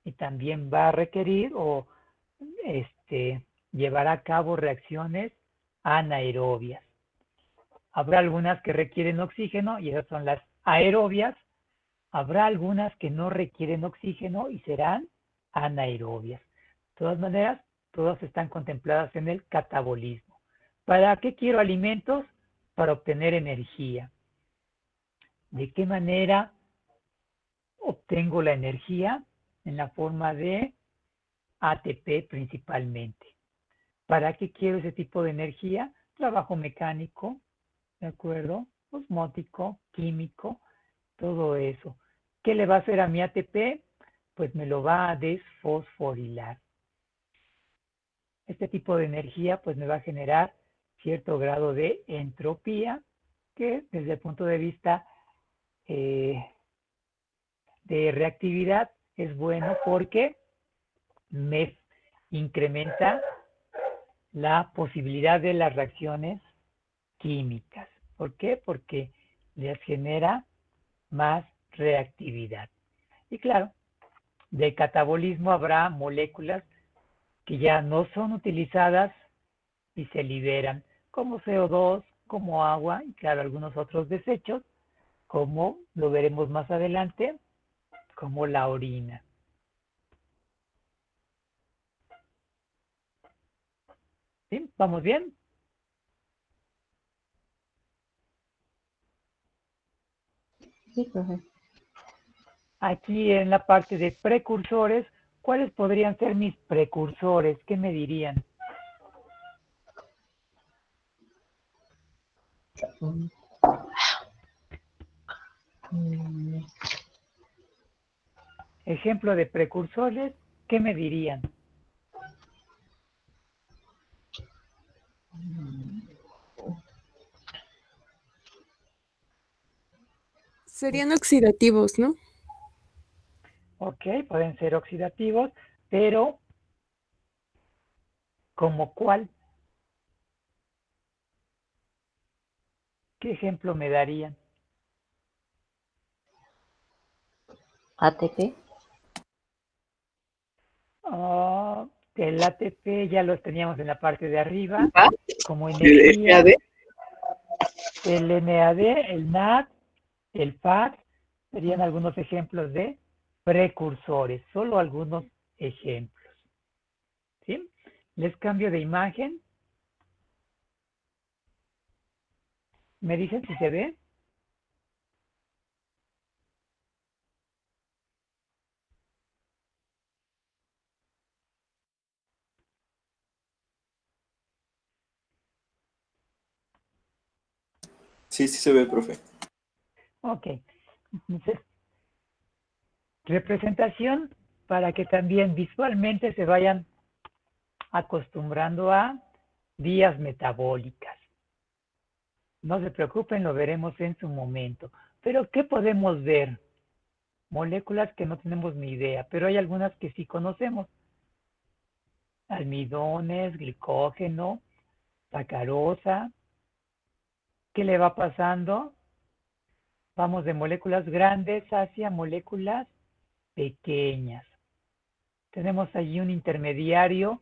y también va a requerir o llevará a cabo reacciones anaerobias. Habrá algunas que requieren oxígeno y esas son las aerobias. Habrá algunas que no requieren oxígeno y serán anaerobias. De todas maneras, todas están contempladas en el catabolismo. ¿Para qué quiero alimentos? Para obtener energía. ¿De qué manera obtengo la energía? En la forma de ATP principalmente. ¿Para qué quiero ese tipo de energía? Trabajo mecánico, ¿de acuerdo? Osmótico, químico, todo eso. ¿Qué le va a hacer a mi ATP? Pues me lo va a desfosforilar. Este tipo de energía pues me va a generar cierto grado de entropía que desde el punto de vista de reactividad es bueno porque me incrementa la posibilidad de las reacciones químicas. ¿Por qué? Porque les genera más reactividad. Y claro, de catabolismo habrá moléculas que ya no son utilizadas y se liberan, como CO2, como agua y claro, algunos otros desechos, como lo veremos más adelante, como la orina. ¿Sí? ¿Vamos bien? Sí, profe. Aquí en la parte de precursores, ¿cuáles podrían ser mis precursores? ¿Qué me dirían? Ejemplo de precursores, ¿qué me dirían? Serían oxidativos, ¿no? Ok, pueden ser oxidativos, pero ¿como cuál? ¿Qué ejemplo me darían? ATP. El ATP ya los teníamos en la parte de arriba, como El energía, FAD. el NAD, el NAD, el FAD, serían algunos ejemplos de precursores, solo algunos ejemplos. ¿Sí? Les cambio de imagen. ¿Me dicen si se ve? Sí, sí se ve, profe. Ok. Entonces, representación para que también visualmente se vayan acostumbrando a vías metabólicas. No se preocupen, lo veremos en su momento. Pero, ¿qué podemos ver? Moléculas que no tenemos ni idea, pero hay algunas que sí conocemos. Almidones, glicógeno, sacarosa. ¿Qué le va pasando? Vamos de moléculas grandes hacia moléculas pequeñas. Tenemos allí un intermediario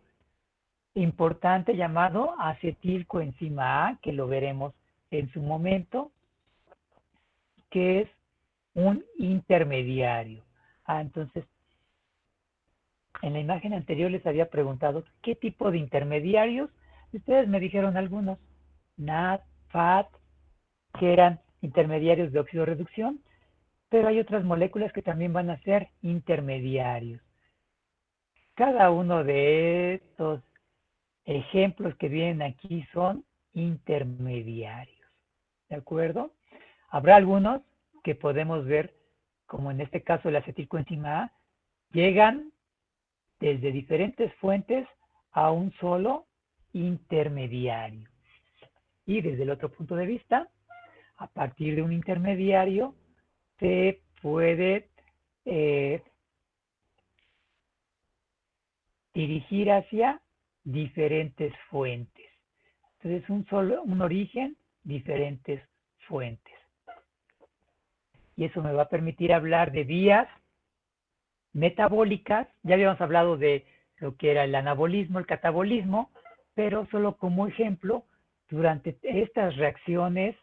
importante llamado acetilcoenzima A, que lo veremos en su momento, que es un intermediario. Entonces, en la imagen anterior les había preguntado qué tipo de intermediarios. Ustedes me dijeron algunos, NAD, FAT, que eran intermediarios de oxidorreducción, pero hay otras moléculas que también van a ser intermediarios. Cada uno de estos ejemplos que vienen aquí son intermediarios, ¿de acuerdo? Habrá algunos que podemos ver, como en este caso la acetilcoenzima A, llegan desde diferentes fuentes a un solo intermediario. Y desde el otro punto de vista, a partir de un intermediario, se puede dirigir hacia diferentes fuentes. Entonces, un origen, diferentes fuentes. Y eso me va a permitir hablar de vías metabólicas. Ya habíamos hablado de lo que era el anabolismo, el catabolismo, pero solo como ejemplo, durante estas reacciones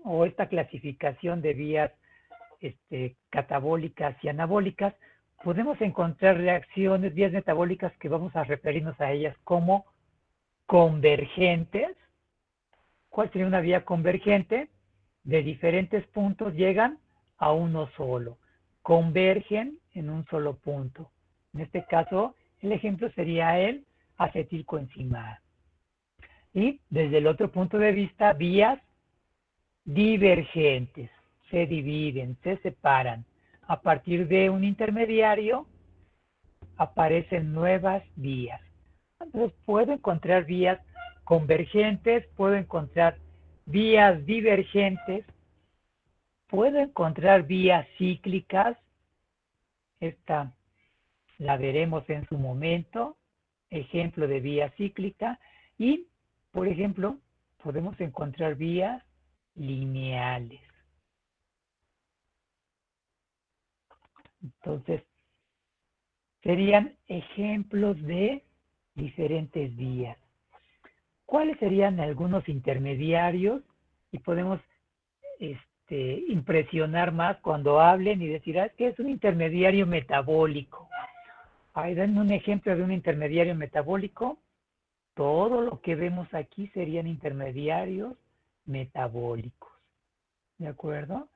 o esta clasificación de vías catabólicas y anabólicas, podemos encontrar reacciones, vías metabólicas que vamos a referirnos a ellas como convergentes. ¿Cuál sería una vía convergente? De diferentes puntos llegan a uno solo, convergen en un solo punto. En este caso, el ejemplo sería el acetilcoenzima A. Y desde el otro punto de vista, vías divergentes, se dividen, se separan. A partir de un intermediario aparecen nuevas vías. Entonces puedo encontrar vías convergentes, puedo encontrar vías divergentes, puedo encontrar vías cíclicas. Esta la veremos en su momento, ejemplo de vía cíclica. Y, por ejemplo, podemos encontrar vías lineales. Entonces, serían ejemplos de diferentes vías. ¿Cuáles serían algunos intermediarios? Y podemos impresionar más cuando hablen y decir, es que es un intermediario metabólico. Ahí dan un ejemplo de un intermediario metabólico. Todo lo que vemos aquí serían intermediarios metabólicos. ¿De acuerdo?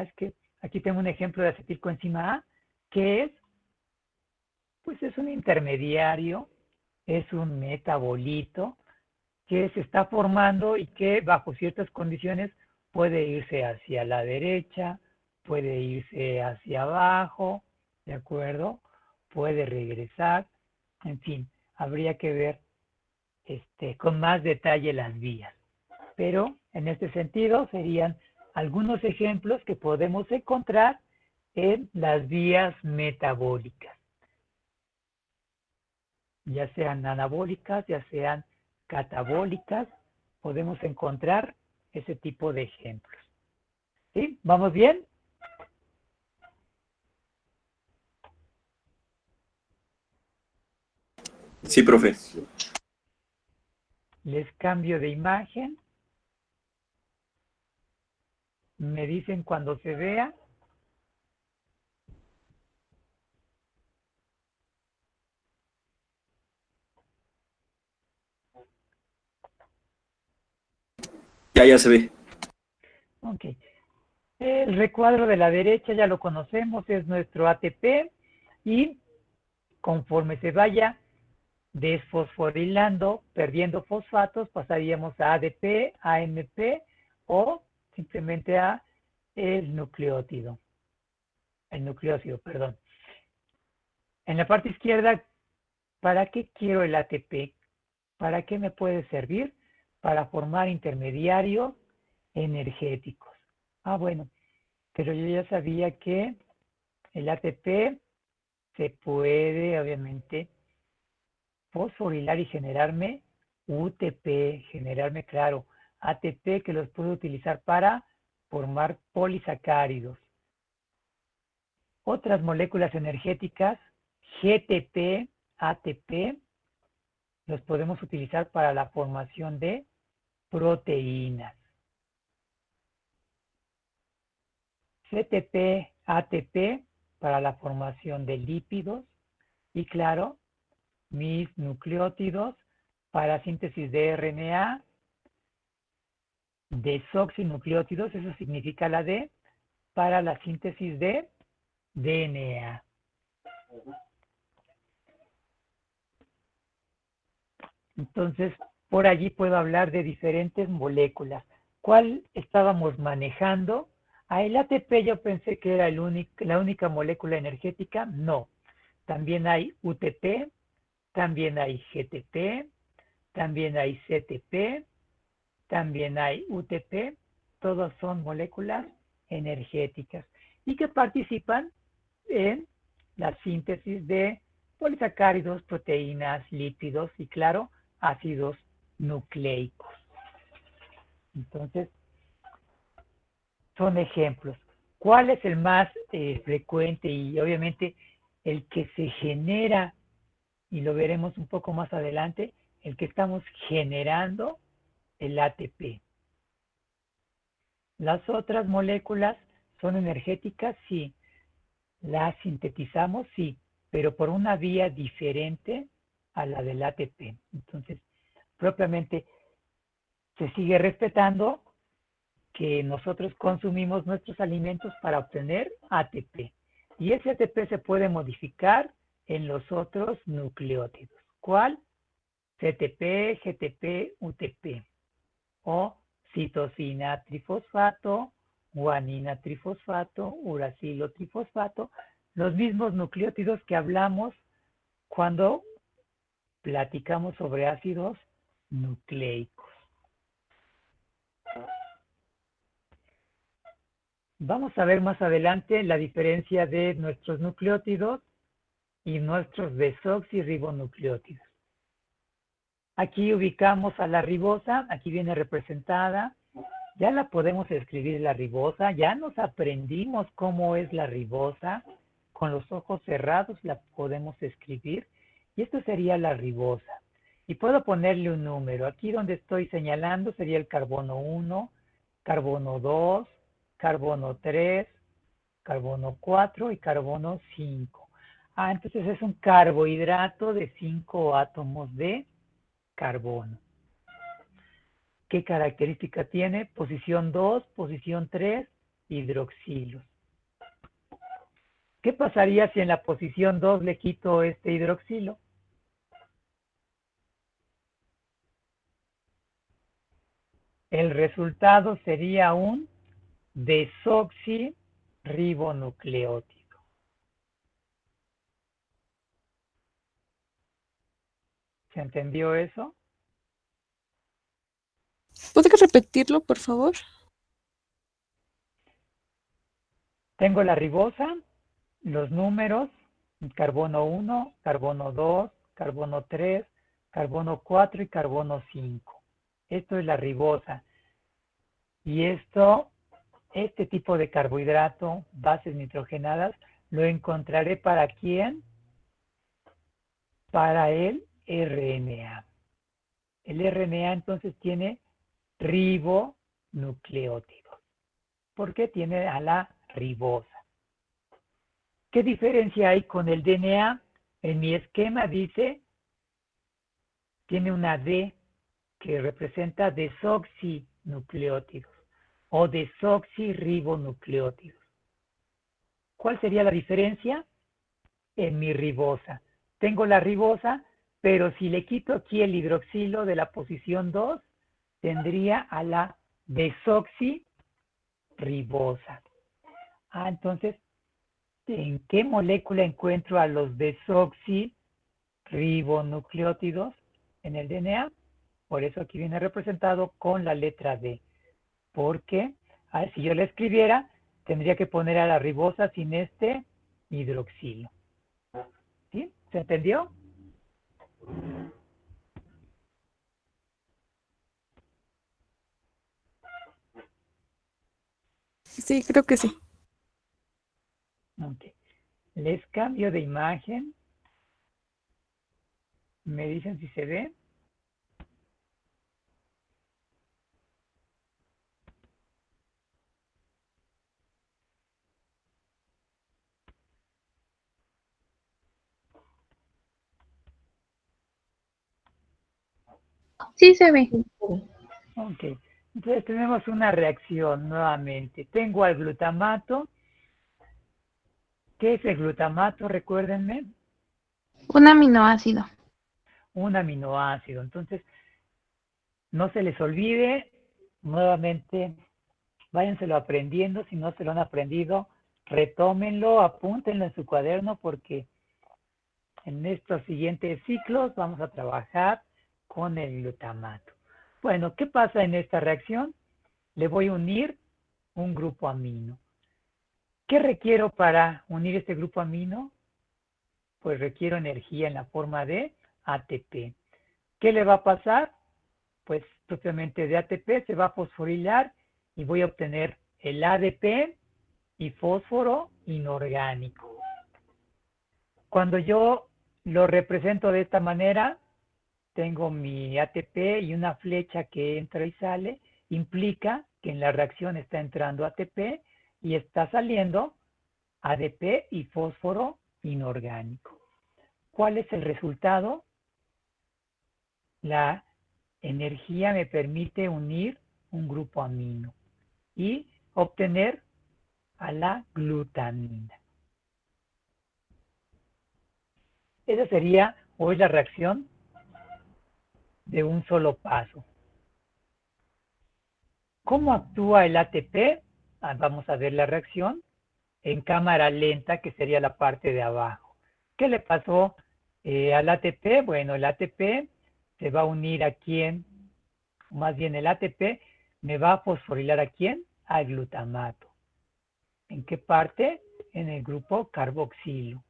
Es que aquí tengo un ejemplo de acetilcoenzima A, que es, pues es un intermediario, es un metabolito que se está formando y que bajo ciertas condiciones puede irse hacia la derecha, puede irse hacia abajo, ¿de acuerdo? Puede regresar, en fin, habría que ver con más detalle las vías. Pero en este sentido serían algunos ejemplos que podemos encontrar en las vías metabólicas, ya sean anabólicas, ya sean catabólicas, podemos encontrar ese tipo de ejemplos. ¿Sí? ¿Vamos bien? Sí, profe. Les cambio de imagen. Me dicen cuando se vea. Ya se ve. Ok. El recuadro de la derecha ya lo conocemos, es nuestro ATP y conforme se vaya desfosforilando, perdiendo fosfatos, pasaríamos a ADP, AMP o simplemente a el nucleósido, perdón. En la parte izquierda, ¿para qué quiero el ATP? ¿Para qué me puede servir? Para formar intermediarios energéticos. Bueno, pero yo ya sabía que el ATP se puede, obviamente, fosforilar y generarme UTP, generarme, claro, ATP que los puedo utilizar para formar polisacáridos. Otras moléculas energéticas, GTP, ATP, los podemos utilizar para la formación de proteínas. CTP, ATP, para la formación de lípidos. Y claro, mis nucleótidos para síntesis de RNA, desoxinucleótidos, eso significa la D, para la síntesis de DNA. Entonces, por allí puedo hablar de diferentes moléculas. ¿Cuál estábamos manejando? El ATP yo pensé que era la única molécula energética. No. También hay UTP, también hay GTP, también hay CTP, también hay UTP. Todas son moléculas energéticas y que participan en la síntesis de polisacáridos, proteínas, lípidos y, claro, ácidos nucleicos. Entonces, son ejemplos. ¿Cuál es el más frecuente y obviamente el que se genera, y lo veremos un poco más adelante, el que estamos generando el ATP? Las otras moléculas son energéticas, sí. Las sintetizamos, sí, pero por una vía diferente a la del ATP. Entonces, propiamente se sigue respetando que nosotros consumimos nuestros alimentos para obtener ATP. Y ese ATP se puede modificar en los otros nucleótidos. ¿Cuál? CTP, GTP, UTP. O citosina trifosfato, guanina trifosfato, uracilo trifosfato. Los mismos nucleótidos que hablamos cuando platicamos sobre ácidos nucleicos. Vamos a ver más adelante la diferencia de nuestros nucleótidos y nuestros desoxirribonucleótidos. Aquí ubicamos a la ribosa, aquí viene representada. Ya la podemos escribir la ribosa, ya nos aprendimos cómo es la ribosa. Con los ojos cerrados la podemos escribir y esto sería la ribosa. Y puedo ponerle un número. Aquí donde estoy señalando sería el carbono 1, carbono 2, carbono 3, carbono 4 y carbono 5. Entonces es un carbohidrato de 5 átomos de carbono. ¿Qué característica tiene? Posición 2, posición 3, hidroxilos. ¿Qué pasaría si en la posición 2 le quito este hidroxilo? El resultado sería un desoxirribonucleótido. ¿Se entendió eso? ¿Podrías repetirlo, por favor? Tengo la ribosa, los números, carbono 1, carbono 2, carbono 3, carbono 4 y carbono 5. Esto es la ribosa. Y este tipo de carbohidrato, bases nitrogenadas, lo encontraré ¿para quién? Para el RNA. El RNA entonces tiene ribonucleótidos. ¿Por qué tiene a la ribosa? ¿Qué diferencia hay con el DNA? En mi esquema dice, tiene una D que representa desoxinucleótidos o desoxirribonucleótidos. ¿Cuál sería la diferencia? En mi ribosa. Tengo la ribosa, pero si le quito aquí el hidroxilo de la posición 2, tendría a la desoxirribosa. Entonces, ¿en qué molécula encuentro a los desoxirribonucleótidos? En el DNA. Por eso aquí viene representado con la letra D. Porque si yo le escribiera, tendría que poner a la ribosa sin este hidroxilo. ¿Sí? ¿Se entendió? Sí, creo que sí. Ok. Les cambio de imagen. Me dicen si se ve. Sí se ve. Ok. Entonces tenemos una reacción nuevamente. Tengo al glutamato. ¿Qué es el glutamato? Recuérdenme. Un aminoácido. un aminoácido. Entonces, no se les olvide, nuevamente, váyanselo aprendiendo. Si no se lo han aprendido, retómenlo, apúntenlo en su cuaderno, porque en estos siguientes ciclos vamos a trabajar con el glutamato. Bueno, ¿qué pasa en esta reacción? Le voy a unir un grupo amino. ¿Qué requiero para unir este grupo amino? Pues requiero energía en la forma de ATP. ¿Qué le va a pasar? Pues propiamente de ATP se va a fosforilar y voy a obtener el ADP y fósforo inorgánico. Cuando yo lo represento de esta manera, tengo mi ATP y una flecha que entra y sale, implica que en la reacción está entrando ATP y está saliendo ADP y fósforo inorgánico. ¿Cuál es el resultado? La energía me permite unir un grupo amino y obtener a la glutamina. Esa sería hoy la reacción de un solo paso. ¿Cómo actúa el ATP? Vamos a ver la reacción en cámara lenta, que sería la parte de abajo. ¿Qué le pasó al ATP? Bueno, el ATP se va a unir a quién, más bien el ATP me va a fosforilar a quién, al glutamato. ¿En qué parte? En el grupo carboxilo.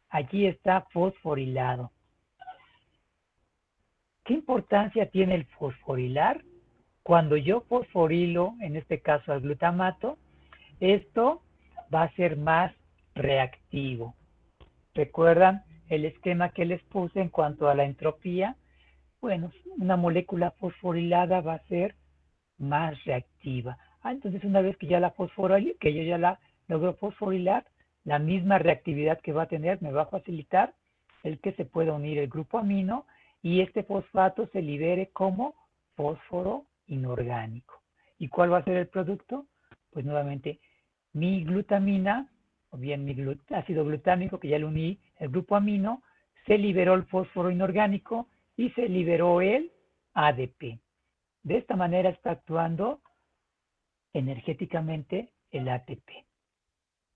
Allí está fosforilado. ¿Qué importancia tiene el fosforilar? Cuando yo fosforilo, en este caso al glutamato, esto va a ser más reactivo. ¿Recuerdan el esquema que les puse en cuanto a la entropía? Bueno, una molécula fosforilada va a ser más reactiva. Entonces una vez que ya la fosforilé, que yo ya la logro fosforilar, la misma reactividad que va a tener me va a facilitar el que se pueda unir el grupo amino y este fosfato se libere como fósforo inorgánico. ¿Y cuál va a ser el producto? Pues nuevamente mi glutamina, o bien mi ácido glutámico, que ya le uní el grupo amino, se liberó el fósforo inorgánico y se liberó el ADP. De esta manera está actuando energéticamente el ATP.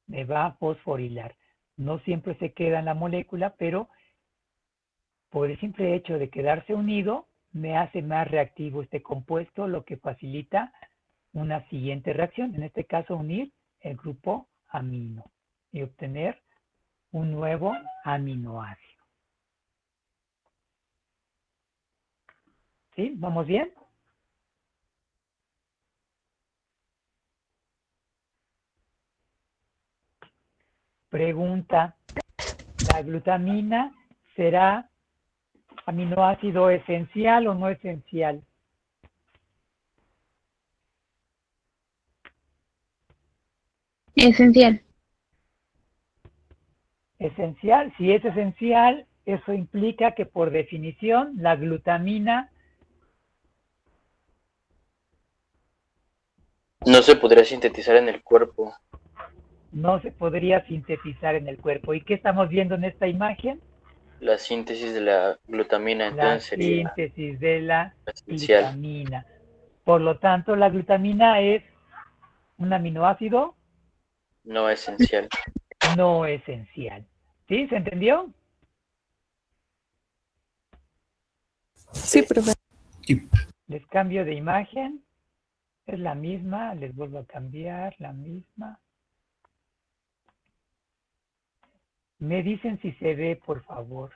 Me va a fosforilar. No siempre se queda en la molécula, pero por el simple hecho de quedarse unido, me hace más reactivo este compuesto, lo que facilita una siguiente reacción, en este caso unir el grupo amino y obtener un nuevo aminoácido. ¿Sí? ¿Vamos bien? Pregunta, ¿la glutamina será aminoácido esencial o no esencial? Esencial. Esencial, si es esencial, eso implica que por definición la glutamina no se podría sintetizar en el cuerpo. no se podría sintetizar en el cuerpo. ¿Y qué estamos viendo en esta imagen? La síntesis de la glutamina La entonces sería síntesis de la esencial. glutamina. Por lo tanto, la glutamina es un aminoácido No esencial. no esencial. ¿Sí? ¿Se entendió? Sí, profe. Les cambio de imagen. Es la misma. Les vuelvo a cambiar la misma. Me dicen si se ve, por favor.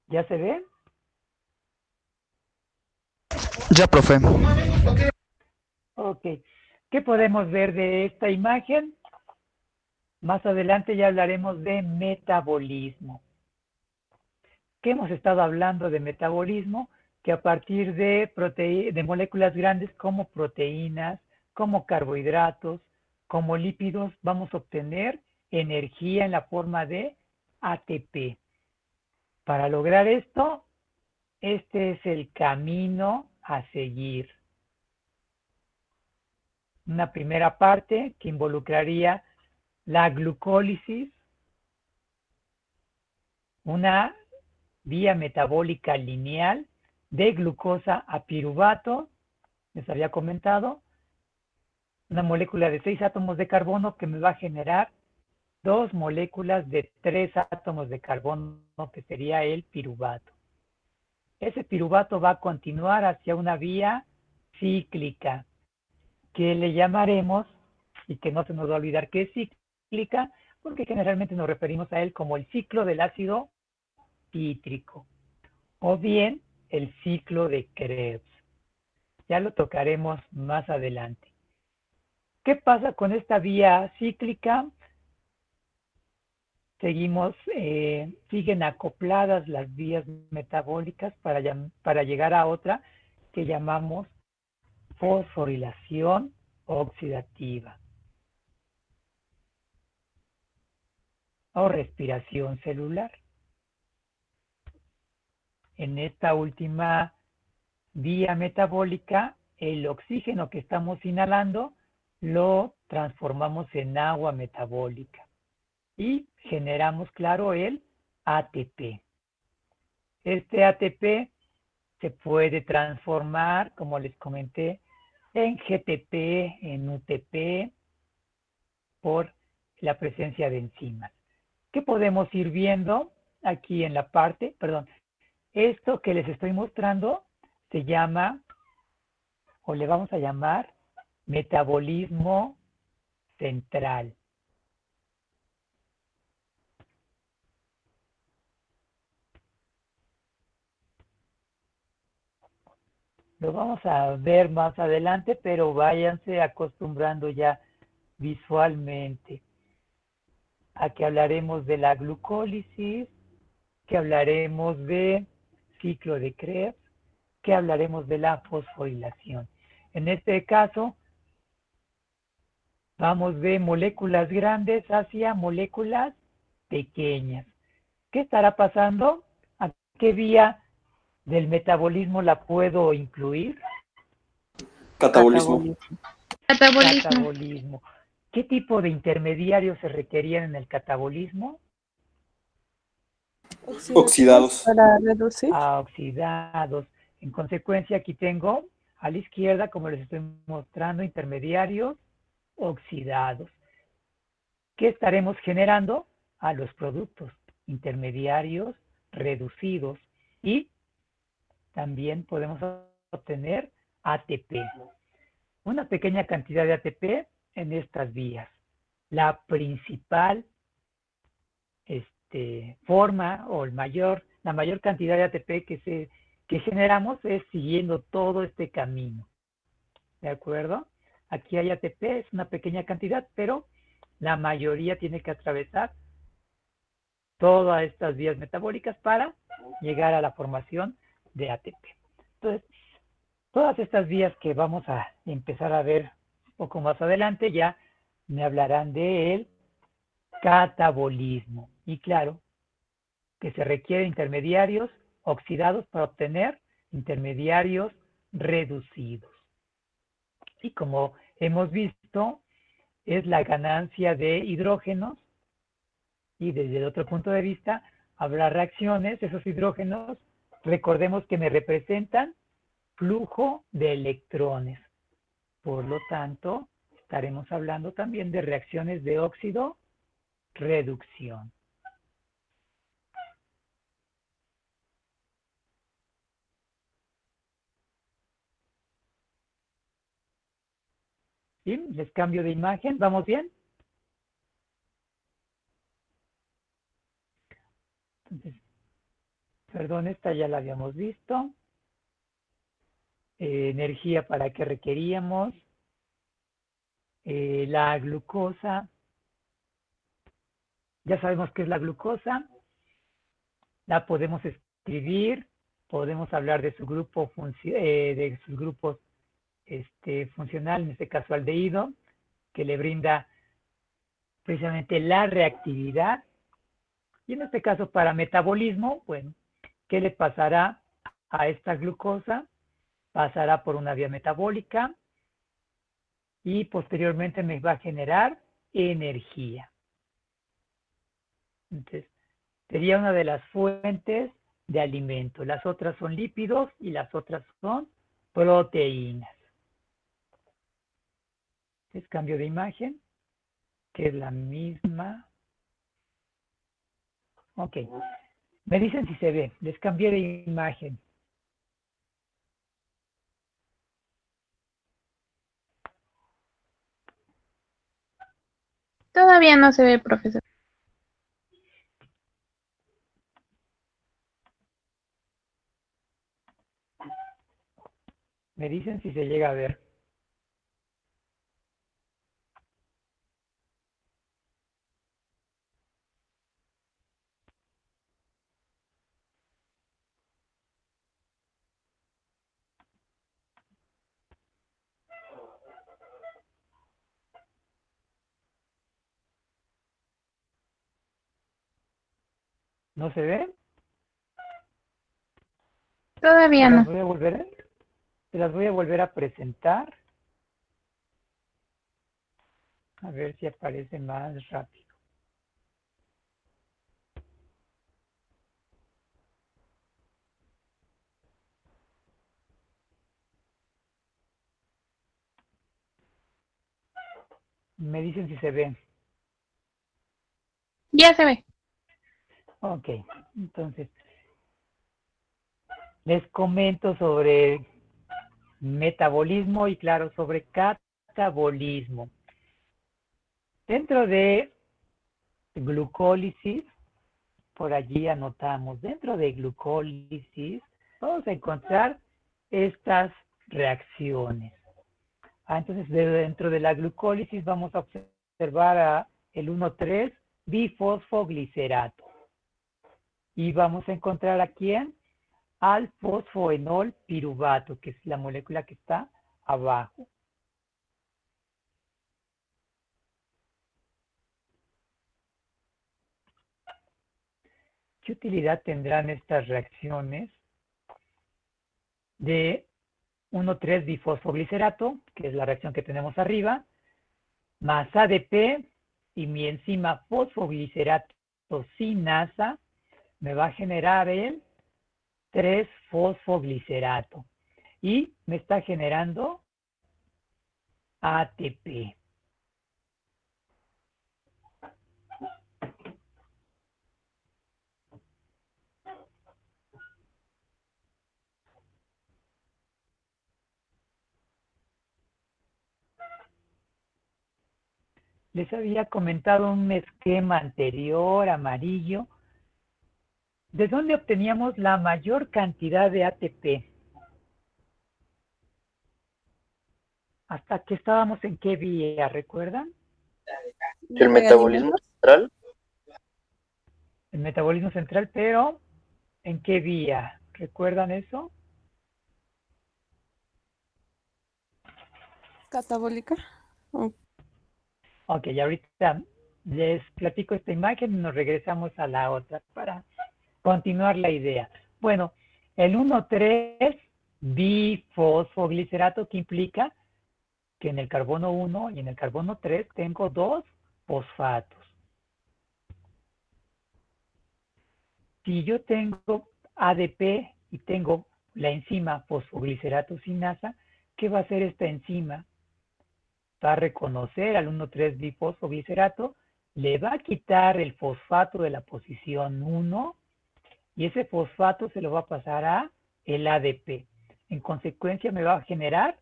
¿Ya se ve? Ya, profe. Ok. ¿Qué podemos ver de esta imagen? Más adelante ya hablaremos de metabolismo. ¿Qué hemos estado hablando de metabolismo? Que a partir de moléculas grandes como proteínas, como carbohidratos, como lípidos vamos a obtener energía en la forma de ATP. Para lograr esto, este es el camino a seguir. Una primera parte que involucraría la glucólisis, una vía metabólica lineal de glucosa a piruvato, les había comentado, una molécula de 6 átomos de carbono que me va a generar 2 moléculas de 3 átomos de carbono, que sería el piruvato. Ese piruvato va a continuar hacia una vía cíclica, que le llamaremos, y que no se nos va a olvidar que es cíclica, porque generalmente nos referimos a él como el ciclo del ácido cítrico, o bien el ciclo de Krebs. Ya lo tocaremos más adelante. ¿Qué pasa con esta vía cíclica? Siguen acopladas las vías metabólicas para llegar a otra que llamamos fosforilación oxidativa o respiración celular. En esta última vía metabólica, el oxígeno que estamos inhalando lo transformamos en agua metabólica y generamos, claro, el ATP. Este ATP se puede transformar, como les comenté, en GTP, en UTP, por la presencia de enzimas. ¿Qué podemos ir viendo aquí en la parte? Perdón, esto que les estoy mostrando se llama, o le vamos a llamar, metabolismo central. Lo vamos a ver más adelante, pero váyanse acostumbrando ya visualmente a que hablaremos de la glucólisis, que hablaremos de ciclo de Krebs, que hablaremos de la fosforilación. En este caso, vamos de moléculas grandes hacia moléculas pequeñas. ¿Qué estará pasando? ¿A qué vía del metabolismo la puedo incluir? Catabolismo. Catabolismo. ¿Qué tipo de intermediarios se requerían en el catabolismo? Oxidados. Para reducir. Oxidados. En consecuencia, aquí tengo a la izquierda, como les estoy mostrando, intermediarios oxidados. ¿Qué estaremos generando? A los productos intermediarios reducidos. Y también podemos obtener ATP. Una pequeña cantidad de ATP en estas vías. La principal forma o la mayor cantidad de ATP que generamos es siguiendo todo este camino. ¿De acuerdo? Aquí hay ATP, es una pequeña cantidad, pero la mayoría tiene que atravesar todas estas vías metabólicas para llegar a la formación de ATP. Entonces, todas estas vías que vamos a empezar a ver un poco más adelante ya me hablarán del catabolismo. Y claro, que se requieren intermediarios oxidados para obtener intermediarios reducidos. Y como hemos visto, es la ganancia de hidrógenos y desde el otro punto de vista habrá reacciones. Esos hidrógenos, recordemos que me representan flujo de electrones. Por lo tanto, estaremos hablando también de reacciones de óxido-reducción. ¿Sí? Les cambio de imagen. ¿Vamos bien? Entonces, perdón, esta ya la habíamos visto. Energía para qué requeríamos. La glucosa. Ya sabemos qué es la glucosa. La podemos escribir. Podemos hablar de su grupo de sus grupos funcional, en este caso aldehído. que le brinda precisamente la reactividad. Y en este caso, para metabolismo, bueno, ¿qué le pasará a esta glucosa? Pasará por una vía metabólica y posteriormente me va a generar energía. Entonces, sería una de las fuentes de alimento. Las otras son lípidos y las otras son proteínas. Entonces, cambio de imagen, que es la misma. Ok. Me dicen si se ve. Les cambié de imagen. Todavía no se ve, profesor. Me dicen si se llega a ver. ¿No se ve? Todavía no. Se las voy a volver a presentar. A ver si aparece más rápido. Me dicen si se ve. Ya se ve. Ok, entonces les comento sobre metabolismo y claro, sobre catabolismo. Dentro de glucólisis, por allí anotamos, dentro de glucólisis vamos a encontrar estas reacciones. Entonces, dentro de la glucólisis vamos a observar el 1,3 bifosfoglicerato. Y vamos a encontrar a quién? Al fosfoenol piruvato, que es la molécula que está abajo. ¿Qué utilidad tendrán estas reacciones de 1,3 bifosfoglicerato, que es la reacción que tenemos arriba, más ADP y mi enzima fosfoglicerato sinasa me va a generar el 3-fosfoglicerato y me está generando ATP. Les había comentado un esquema anterior, amarillo, de dónde obteníamos la mayor cantidad de ATP. ¿Hasta que estábamos en qué vía? ¿Recuerdan? El metabolismo central. El metabolismo central, pero ¿en qué vía? ¿Recuerdan eso? Catabólica. Ok, ahorita les platico esta imagen y nos regresamos a la otra para continuar la idea. Bueno, el 1,3 bifosfoglicerato, que implica que en el carbono 1 y en el carbono 3 tengo 2 fosfatos. Si yo tengo ADP y tengo la enzima fosfoglicerato sinasa, ¿qué va a hacer esta enzima? Va a reconocer al 1,3 bifosfoglicerato, le va a quitar el fosfato de la posición 1 y ese fosfato se lo va a pasar a el ADP. En consecuencia me va a generar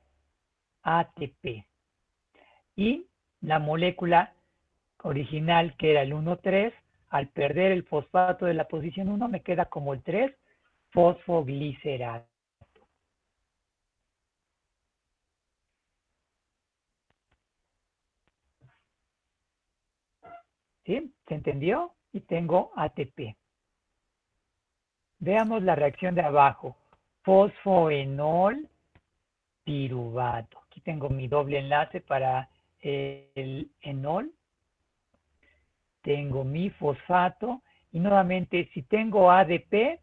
ATP. Y la molécula original, que era el 1,3, al perder el fosfato de la posición 1, me queda como el 3-fosfoglicerato. ¿Sí? ¿Se entendió? Y tengo ATP. Veamos la reacción de abajo. Fosfoenol piruvato. Aquí tengo mi doble enlace para el enol, tengo mi fosfato, y nuevamente si tengo ADP,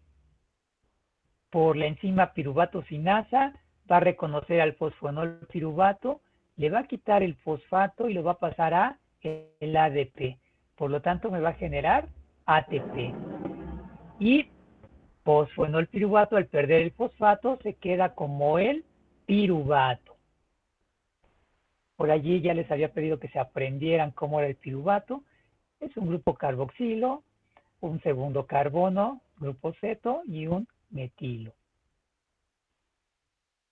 por la enzima piruvato sinasa, va a reconocer al fosfonol piruvato, le va a quitar el fosfato y lo va a pasar a el ADP. Por lo tanto, me va a generar ATP. Y fosfonol piruvato, al perder el fosfato, se queda como el piruvato. Por allí ya les había pedido que se aprendieran cómo era el piruvato. Es un grupo carboxilo, un segundo carbono, grupo ceto, y un metilo.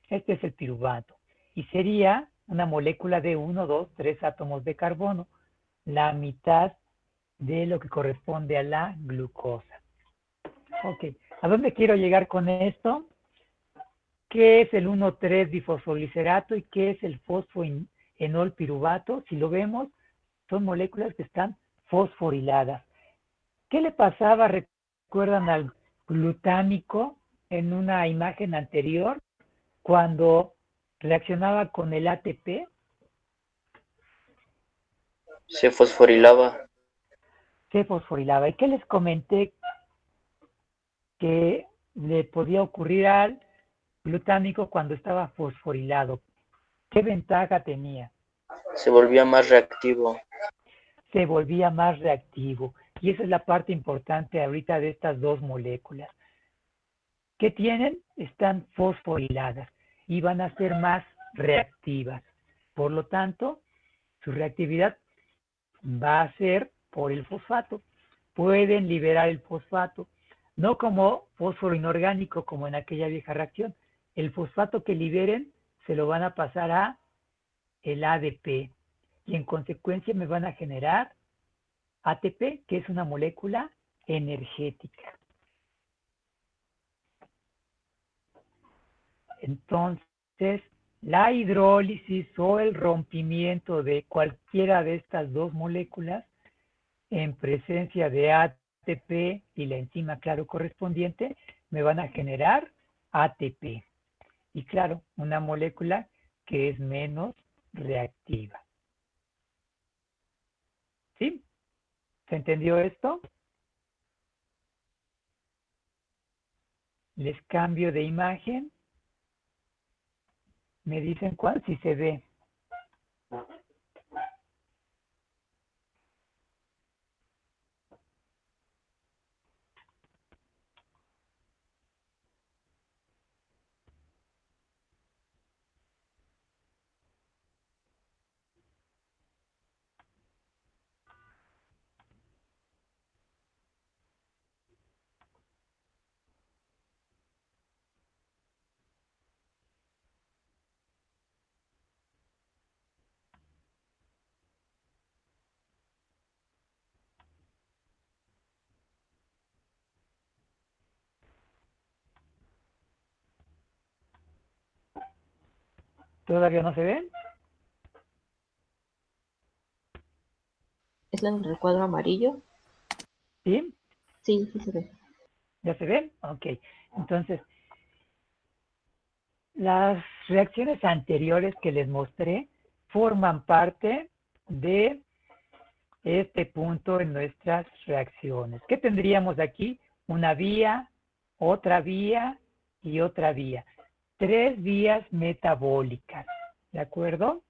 Este es el piruvato. Y sería una molécula de 1, 2, 3 átomos de carbono, la mitad de lo que corresponde a la glucosa. Ok, ¿a dónde quiero llegar con esto? ¿Qué es el 1,3-difosfoglicerато y qué es el fosfoenol piruvato? Si lo vemos, son moléculas que están fosforiladas. ¿Qué le pasaba, recuerdan, al glutámico en una imagen anterior cuando reaccionaba con el ATP? Se fosforilaba. Se fosforilaba. ¿Y qué les comenté que le podía ocurrir al glutámico cuando estaba fosforilado? ¿Qué ventaja tenía? Se volvía más reactivo. Se volvía más reactivo. Y esa es la parte importante ahorita de estas dos moléculas. ¿Qué tienen? Están fosforiladas y van a ser más reactivas. Por lo tanto, su reactividad va a ser por el fosfato. Pueden liberar el fosfato, no como fósforo inorgánico como en aquella vieja reacción. El fosfato que liberen se lo van a pasar a el ADP y en consecuencia me van a generar ATP, que es una molécula energética. Entonces, la hidrólisis o el rompimiento de cualquiera de estas dos moléculas en presencia de ATP y la enzima, claro, correspondiente, me van a generar ATP. Y claro, una molécula que es menos reactiva. ¿Sí? ¿Se entendió esto? Les cambio de imagen. Me dicen cuál, si se ve. ¿Todavía no se ven? ¿Es la del recuadro amarillo? ¿Sí? Sí, sí se ve. ¿Ya se ven? Ok. Entonces, las reacciones anteriores que les mostré forman parte de este punto en nuestras reacciones. ¿Qué tendríamos aquí? Una vía, otra vía y otra vía. 3 vías metabólicas, ¿de acuerdo?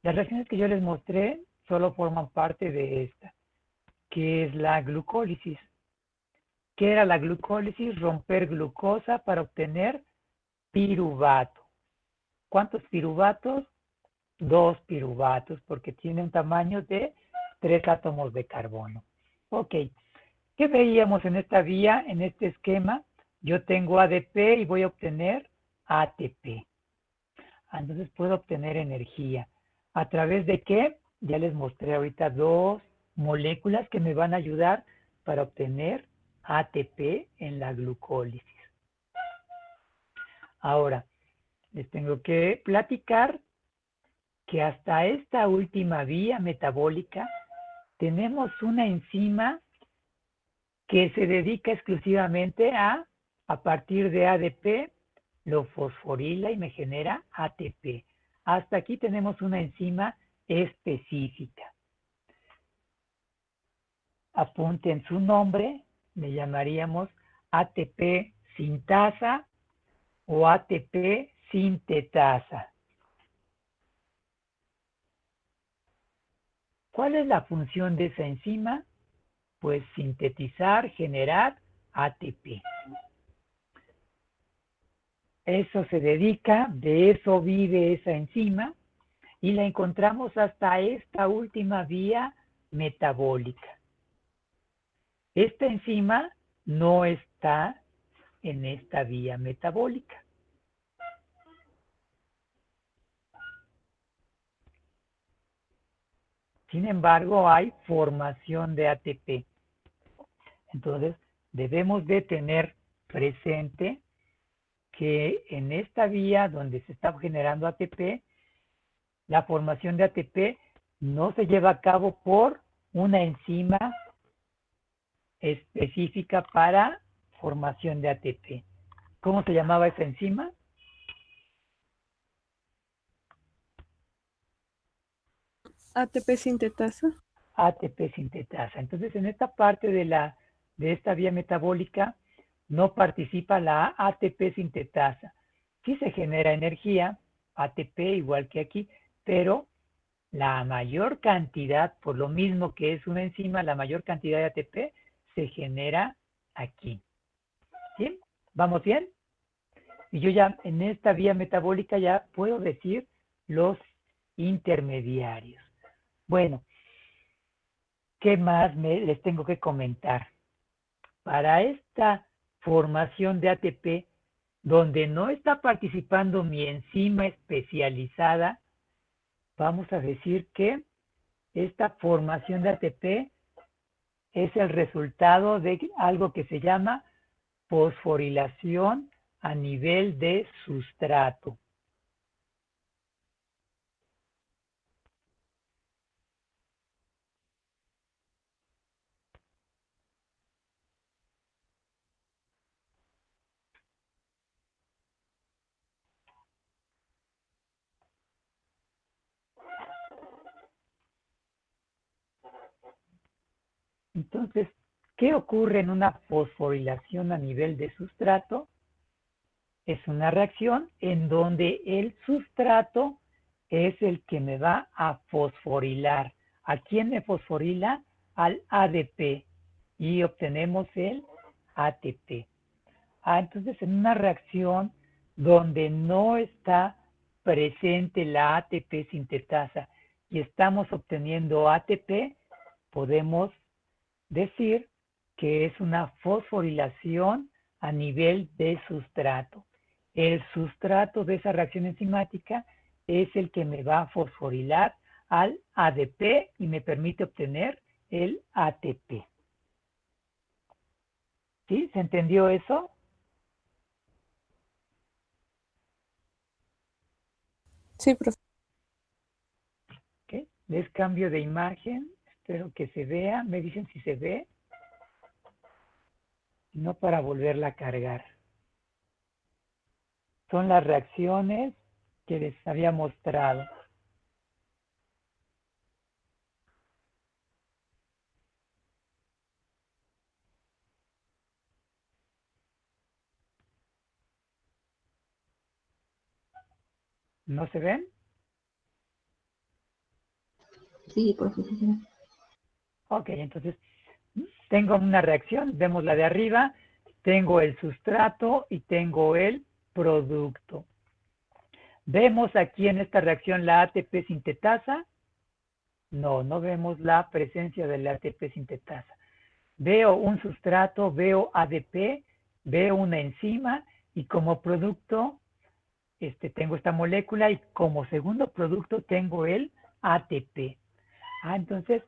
Las reacciones que yo les mostré solo forman parte de esta, que es la glucólisis. ¿Qué era la glucólisis? Romper glucosa para obtener piruvato. ¿Cuántos piruvatos? 2 piruvatos, porque tiene un tamaño de 3 átomos de carbono. Ok, ¿qué veíamos en esta vía, en este esquema? Yo tengo ADP y voy a obtener ATP. Entonces puedo obtener energía. ¿A través de qué? Ya les mostré ahorita 2 moléculas que me van a ayudar para obtener ATP en la glucólisis. Ahora, les tengo que platicar que hasta esta última vía metabólica tenemos una enzima que se dedica exclusivamente a partir de ADP, lo fosforila y me genera ATP. Hasta aquí tenemos una enzima específica. Apunten su nombre, le llamaríamos ATP sintasa o ATP sintetasa. ¿Cuál es la función de esa enzima? Pues sintetizar, generar ATP. Eso se dedica, de eso vive esa enzima y la encontramos hasta esta última vía metabólica. Esta enzima no está en esta vía metabólica. Sin embargo, hay formación de ATP. Entonces, debemos de tener presente que en esta vía donde se está generando ATP, la formación de ATP no se lleva a cabo por una enzima específica para formación de ATP. ¿Cómo se llamaba esa enzima? ATP sintetasa. ATP sintetasa. Entonces, en esta parte de esta vía metabólica no participa la ATP sintetasa. Sí se genera energía, ATP igual que aquí, pero la mayor cantidad, por lo mismo que es una enzima, la mayor cantidad de ATP se genera aquí. ¿Sí? ¿Vamos bien? Y yo ya en esta vía metabólica ya puedo decir los intermediarios. Bueno, ¿qué más les tengo que comentar? Para esta formación de ATP, donde no está participando mi enzima especializada, vamos a decir que esta formación de ATP es el resultado de algo que se llama fosforilación a nivel de sustrato. Entonces, ¿qué ocurre en una fosforilación a nivel de sustrato? Es una reacción en donde el sustrato es el que me va a fosforilar. ¿A quién me fosforila? Al ADP. Y obtenemos el ATP. Entonces, en una reacción donde no está presente la ATP sintetasa y estamos obteniendo ATP, podemos decir que es una fosforilación a nivel de sustrato. El sustrato de esa reacción enzimática es el que me va a fosforilar al ADP y me permite obtener el ATP. ¿Sí? ¿Se entendió eso? Sí, profe. ¿Okay? Les cambio de imagen. Espero que se vea. Me dicen si se ve. No para volverla a cargar. Son las reacciones que les había mostrado. ¿No se ven? Sí, profe, sí, sí. Ok, entonces tengo una reacción, vemos la de arriba, tengo el sustrato y tengo el producto. ¿Vemos aquí en esta reacción la ATP sintetasa? No, no vemos la presencia de la ATP sintetasa. Veo un sustrato, veo ADP, veo una enzima y como producto tengo esta molécula y como segundo producto tengo el ATP. Entonces,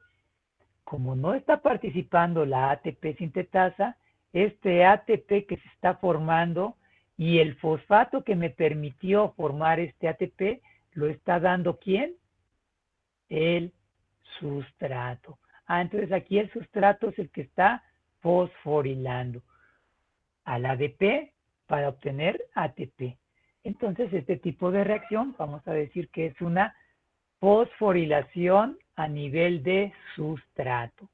como no está participando la ATP sintetasa, este ATP que se está formando y el fosfato que me permitió formar este ATP, lo está dando ¿quién? El sustrato. Entonces aquí el sustrato es el que está fosforilando al ADP para obtener ATP. Entonces este tipo de reacción vamos a decir que es una fosforilación a nivel de sustrato,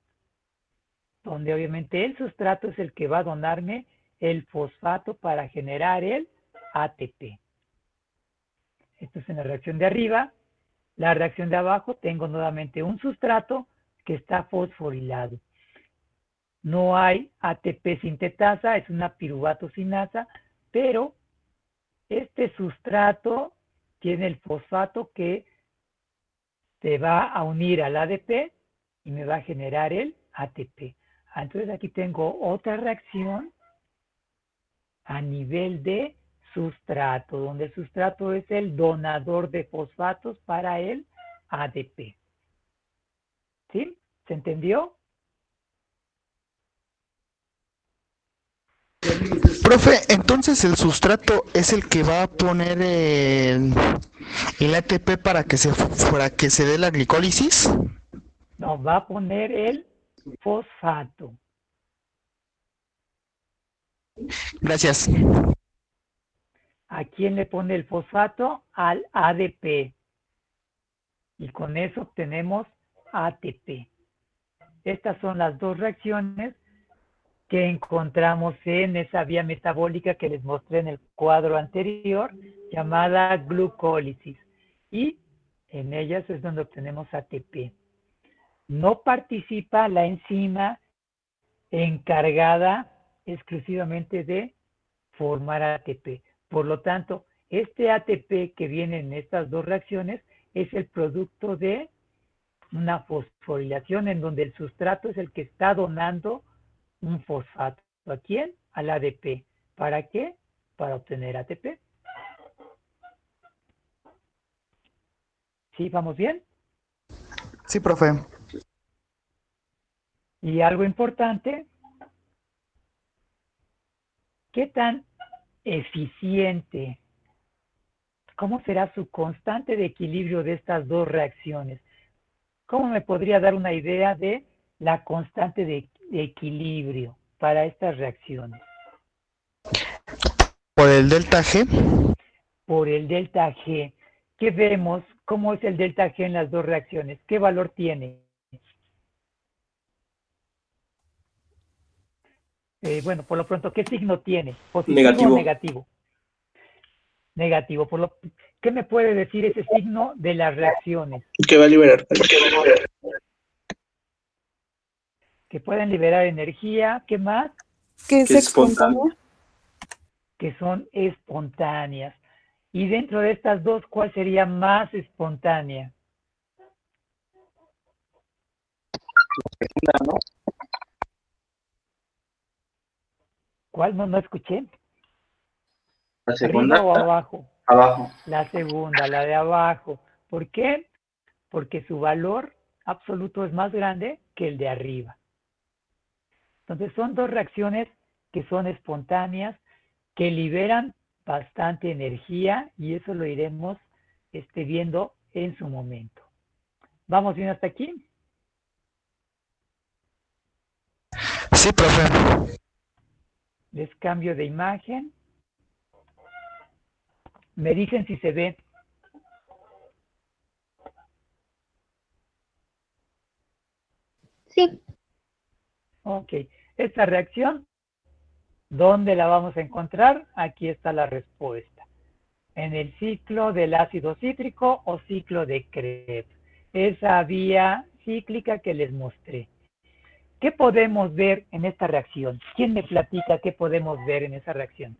donde obviamente el sustrato es el que va a donarme el fosfato para generar el ATP. Esto es en la reacción de arriba. La reacción de abajo, tengo nuevamente un sustrato que está fosforilado. No hay ATP sintetasa, es una piruvato sinasa, pero este sustrato tiene el fosfato que se va a unir al ADP y me va a generar el ATP. Entonces aquí tengo otra reacción a nivel de sustrato, donde el sustrato es el donador de fosfatos para el ADP. ¿Sí? ¿Se entendió? Profe, entonces el sustrato es el que va a poner el ATP para que se dé la glicólisis. No, va a poner el fosfato. Gracias. ¿A quién le pone el fosfato? Al ADP. Y con eso obtenemos ATP. Estas son las dos reacciones que encontramos en esa vía metabólica que les mostré en el cuadro anterior, llamada glucólisis. Y en ellas es donde obtenemos ATP. No participa la enzima encargada exclusivamente de formar ATP. Por lo tanto, este ATP que viene en estas dos reacciones es el producto de una fosforilación en donde el sustrato es el que está donando un fosfato. ¿A quién? Al ADP. ¿Para qué? Para obtener ATP. ¿Sí? ¿Vamos bien? Sí, profe. Y algo importante, ¿qué tan eficiente? ¿Cómo será su constante de equilibrio de estas dos reacciones? ¿Cómo me podría dar una idea de la constante de equilibrio para estas reacciones? Por el delta G. Por el delta G. ¿Qué vemos? ¿Cómo es el delta G en las dos reacciones? ¿Qué valor tiene? Bueno, por lo pronto, ¿qué signo tiene? ¿Positivo Negativo. o negativo? Negativo. ¿Qué me puede decir ese signo de las reacciones? Que va a liberar. Que pueden liberar energía. ¿Qué más? Que es Que es espontáneo. espontánea. Que son espontáneas. Y dentro de estas dos, ¿cuál sería más espontánea? ¿Cuál? No escuché. La ¿Arriba o abajo? abajo. La segunda, la de abajo. ¿Por qué? Porque su valor absoluto es más grande que el de arriba. Entonces son dos reacciones que son espontáneas, que liberan bastante energía y eso lo iremos viendo en su momento. ¿Vamos bien hasta aquí? Sí, profe. Les cambio de imagen. Me dicen si se ve. Sí, Ok. Esta reacción, ¿dónde la vamos a encontrar? Aquí está la respuesta. En el ciclo del ácido cítrico o ciclo de Krebs. Esa vía cíclica que les mostré. ¿Qué podemos ver en esta reacción? ¿Quién me platica qué podemos ver en esa reacción?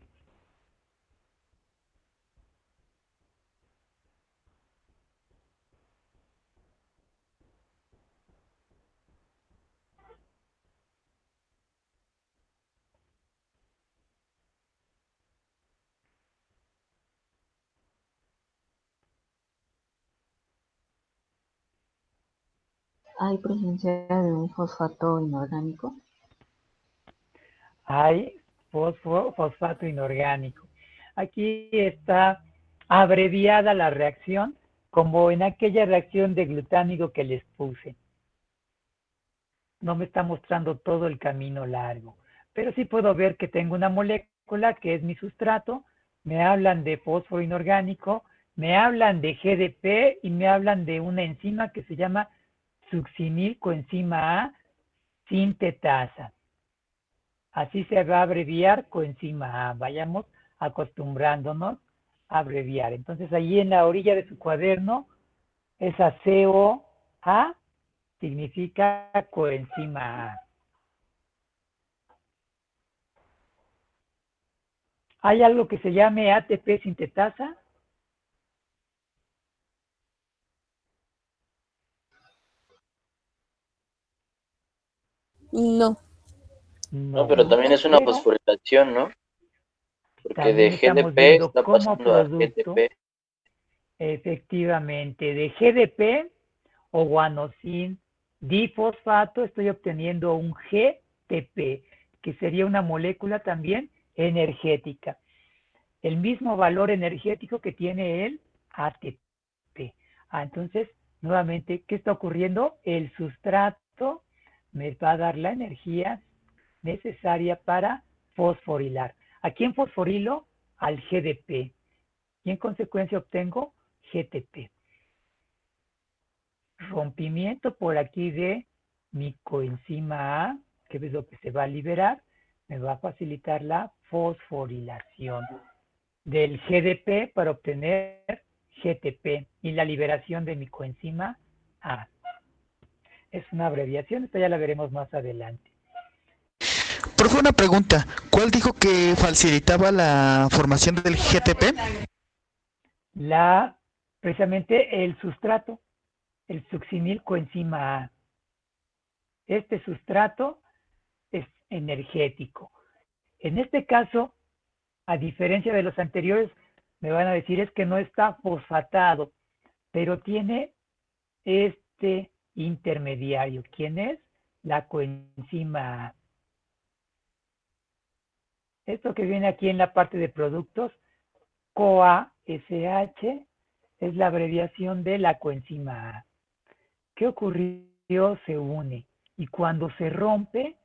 ¿Hay presencia de un fosfato inorgánico? Hay fosfato inorgánico. Aquí está abreviada la reacción como en aquella reacción de glutámido que les puse. No me está mostrando todo el camino largo, pero sí puedo ver que tengo una molécula que es mi sustrato, me hablan de fósforo inorgánico Me hablan de GDP y me hablan de una enzima que se llama succinil coenzima A sintetasa. Así se va a abreviar coenzima A. Vayamos acostumbrándonos a abreviar. Entonces, ahí en la orilla de su cuaderno, esa COA significa coenzima A. ¿Hay algo que se llame ATP sintetasa? No. No, pero también es una pero fosforilación, ¿no? Porque de también estamos GDP viendo está como pasando a producto, GTP. efectivamente, de GDP o guanosin difosfato estoy obteniendo un GTP, que sería una molécula también energética. El mismo valor energético que tiene el ATP. Entonces, nuevamente, ¿qué está ocurriendo? El sustrato me va a dar la energía necesaria para fosforilar. ¿A quién fosforilo? Al GDP. Y en consecuencia obtengo GTP. Rompimiento por aquí de mi coenzima A, que es lo que se va a liberar, me va a facilitar la fosforilación del GDP para obtener GTP y la liberación de mi coenzima A. Es una abreviación, esta ya la veremos más adelante. Profe, una pregunta. ¿Cuál dijo que facilitaba la formación del GTP? Precisamente el sustrato, el succinil coenzima A. Este sustrato es energético. En este caso, a diferencia de los anteriores, me van a decir es que no está fosfatado, pero tiene este intermediario. ¿Quién es? La coenzima A. Esto que viene aquí en la parte de productos, CoASH, es la abreviación de la coenzima A. ¿Qué ocurrió? Se une. Y cuando se rompe,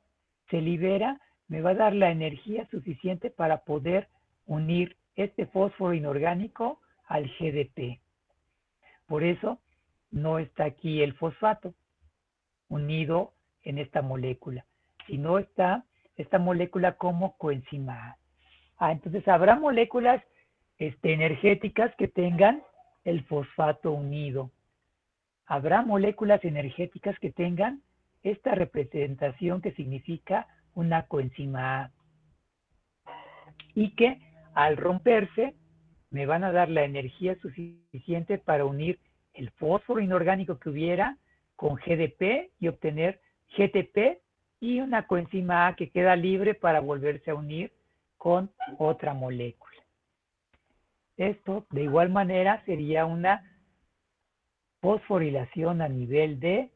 se libera, me va a dar la energía suficiente para poder unir este fósforo inorgánico al GDP. Por eso no está aquí el fosfato unido en esta molécula, sino está esta molécula como coenzima A. Entonces habrá moléculas energéticas que tengan el fosfato unido. Habrá moléculas energéticas que tengan esta representación que significa una coenzima A y que al romperse me van a dar la energía suficiente para unir el fósforo inorgánico que hubiera con GDP y obtener GTP y una coenzima A que queda libre para volverse a unir con otra molécula. Esto de igual manera sería una fosforilación a nivel de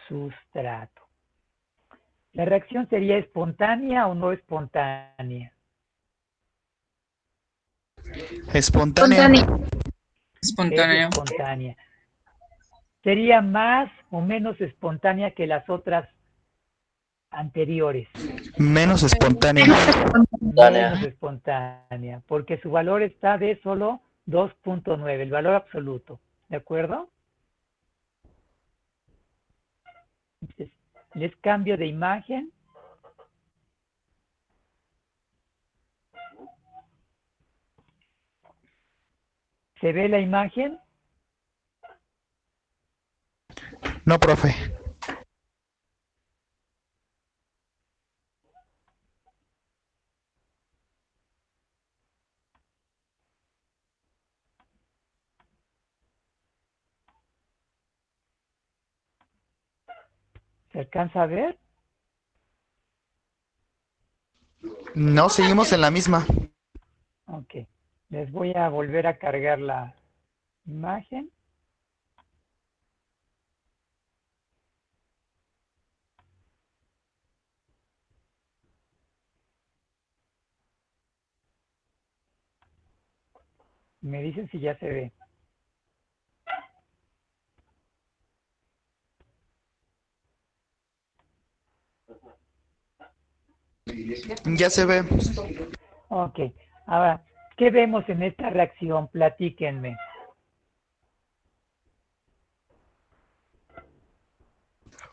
sustrato. ¿La reacción sería espontánea o no espontánea? Espontánea. Espontánea. Es espontánea. ¿Sería más o menos espontánea que las otras anteriores? Menos espontánea. Menos espontánea, porque su valor está de solo 2.9, el valor absoluto. ¿De acuerdo? Entonces, les cambio de imagen. ¿Se ve la imagen? No, profe. ¿Se alcanza a ver? No, seguimos en la misma. Ok. Les voy a volver a cargar la imagen. Me dicen si ya se ve. Ya se ve. Ok. Ahora, ¿qué vemos en esta reacción? Platíquenme.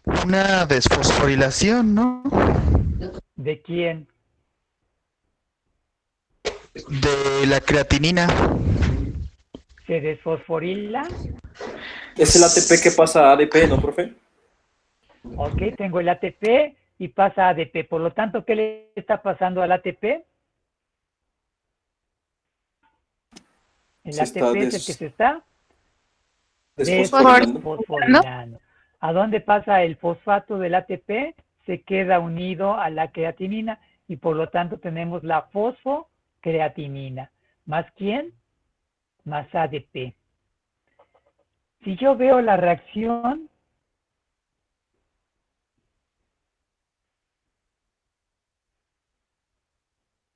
Una desfosforilación, ¿no? ¿De quién? De la creatinina. ¿Se desfosforila? Es el ATP que pasa a ADP, ¿no, profe? Ok, tengo el ATP y pasa a ADP. Por lo tanto, ¿qué le está pasando al ATP? El Se está ATP es el que se está desfosforilando. desfosforilando. ¿A dónde pasa el fosfato del ATP? Se queda unido a la creatinina y por lo tanto tenemos la fosfocreatinina. ¿Más quién? Más ADP. Si yo veo la reacción,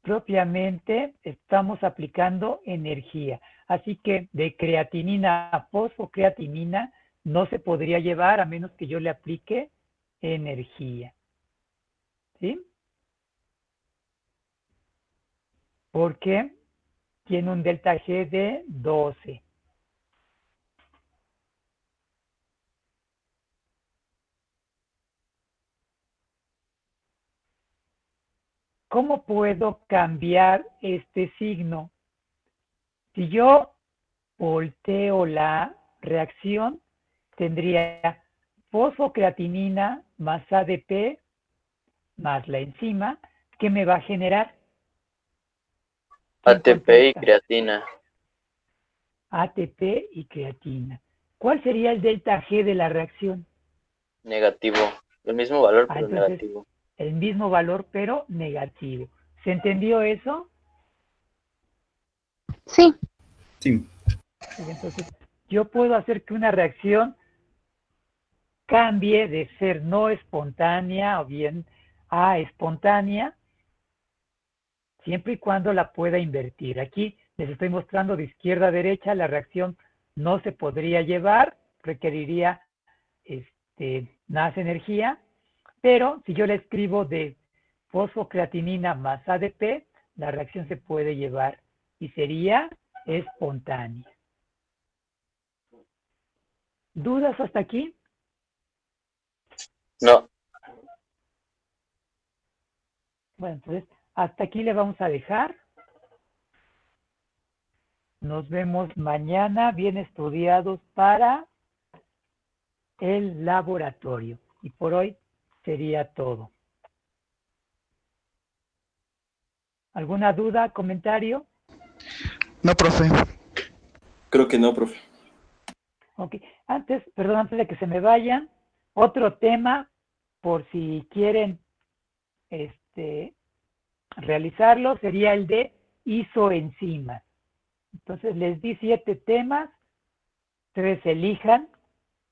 propiamente estamos aplicando energía. Así que de creatinina a fosfocreatinina no se podría llevar a menos que yo le aplique energía. ¿Sí? Porque tiene un delta G de 12. ¿Cómo puedo cambiar este signo? Si yo volteo la reacción, tendría fosfocreatinina más ADP más la enzima que me va a generar ATP y creatina. ATP y creatina. ¿Cuál sería el delta G de la reacción? Negativo. El mismo valor, pero Entonces, negativo. el mismo valor, pero negativo. ¿Se entendió eso? Sí. Sí. Entonces, yo puedo hacer que una reacción cambie de ser no espontánea o bien a espontánea, siempre y cuando la pueda invertir. Aquí les estoy mostrando de izquierda a derecha, la reacción no se podría llevar, requeriría más energía, pero si yo le escribo de fosfocreatinina más ADP, la reacción se puede llevar y sería espontánea. ¿Dudas hasta aquí? No. Bueno, entonces hasta aquí le vamos a dejar. Nos vemos mañana bien estudiados para el laboratorio. Y por hoy sería todo. ¿Alguna duda, comentario? No, profe. Creo que no, profe. Ok. Antes de que se me vayan, otro tema, por si quieren realizarlo, sería el de isoenzimas. Entonces les di 7 temas, ustedes elijan,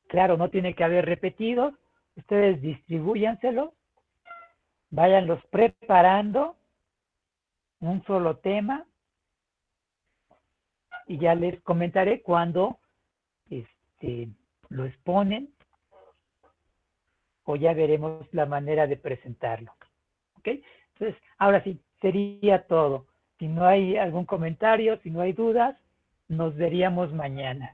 claro, no tiene que haber repetidos, ustedes distribúyanselos, váyanlos preparando, un solo tema, y ya les comentaré cuando lo exponen, o ya veremos la manera de presentarlo. ¿Ok? Entonces, ahora sí, sería todo. Si no hay algún comentario, si no hay dudas, nos veríamos mañana.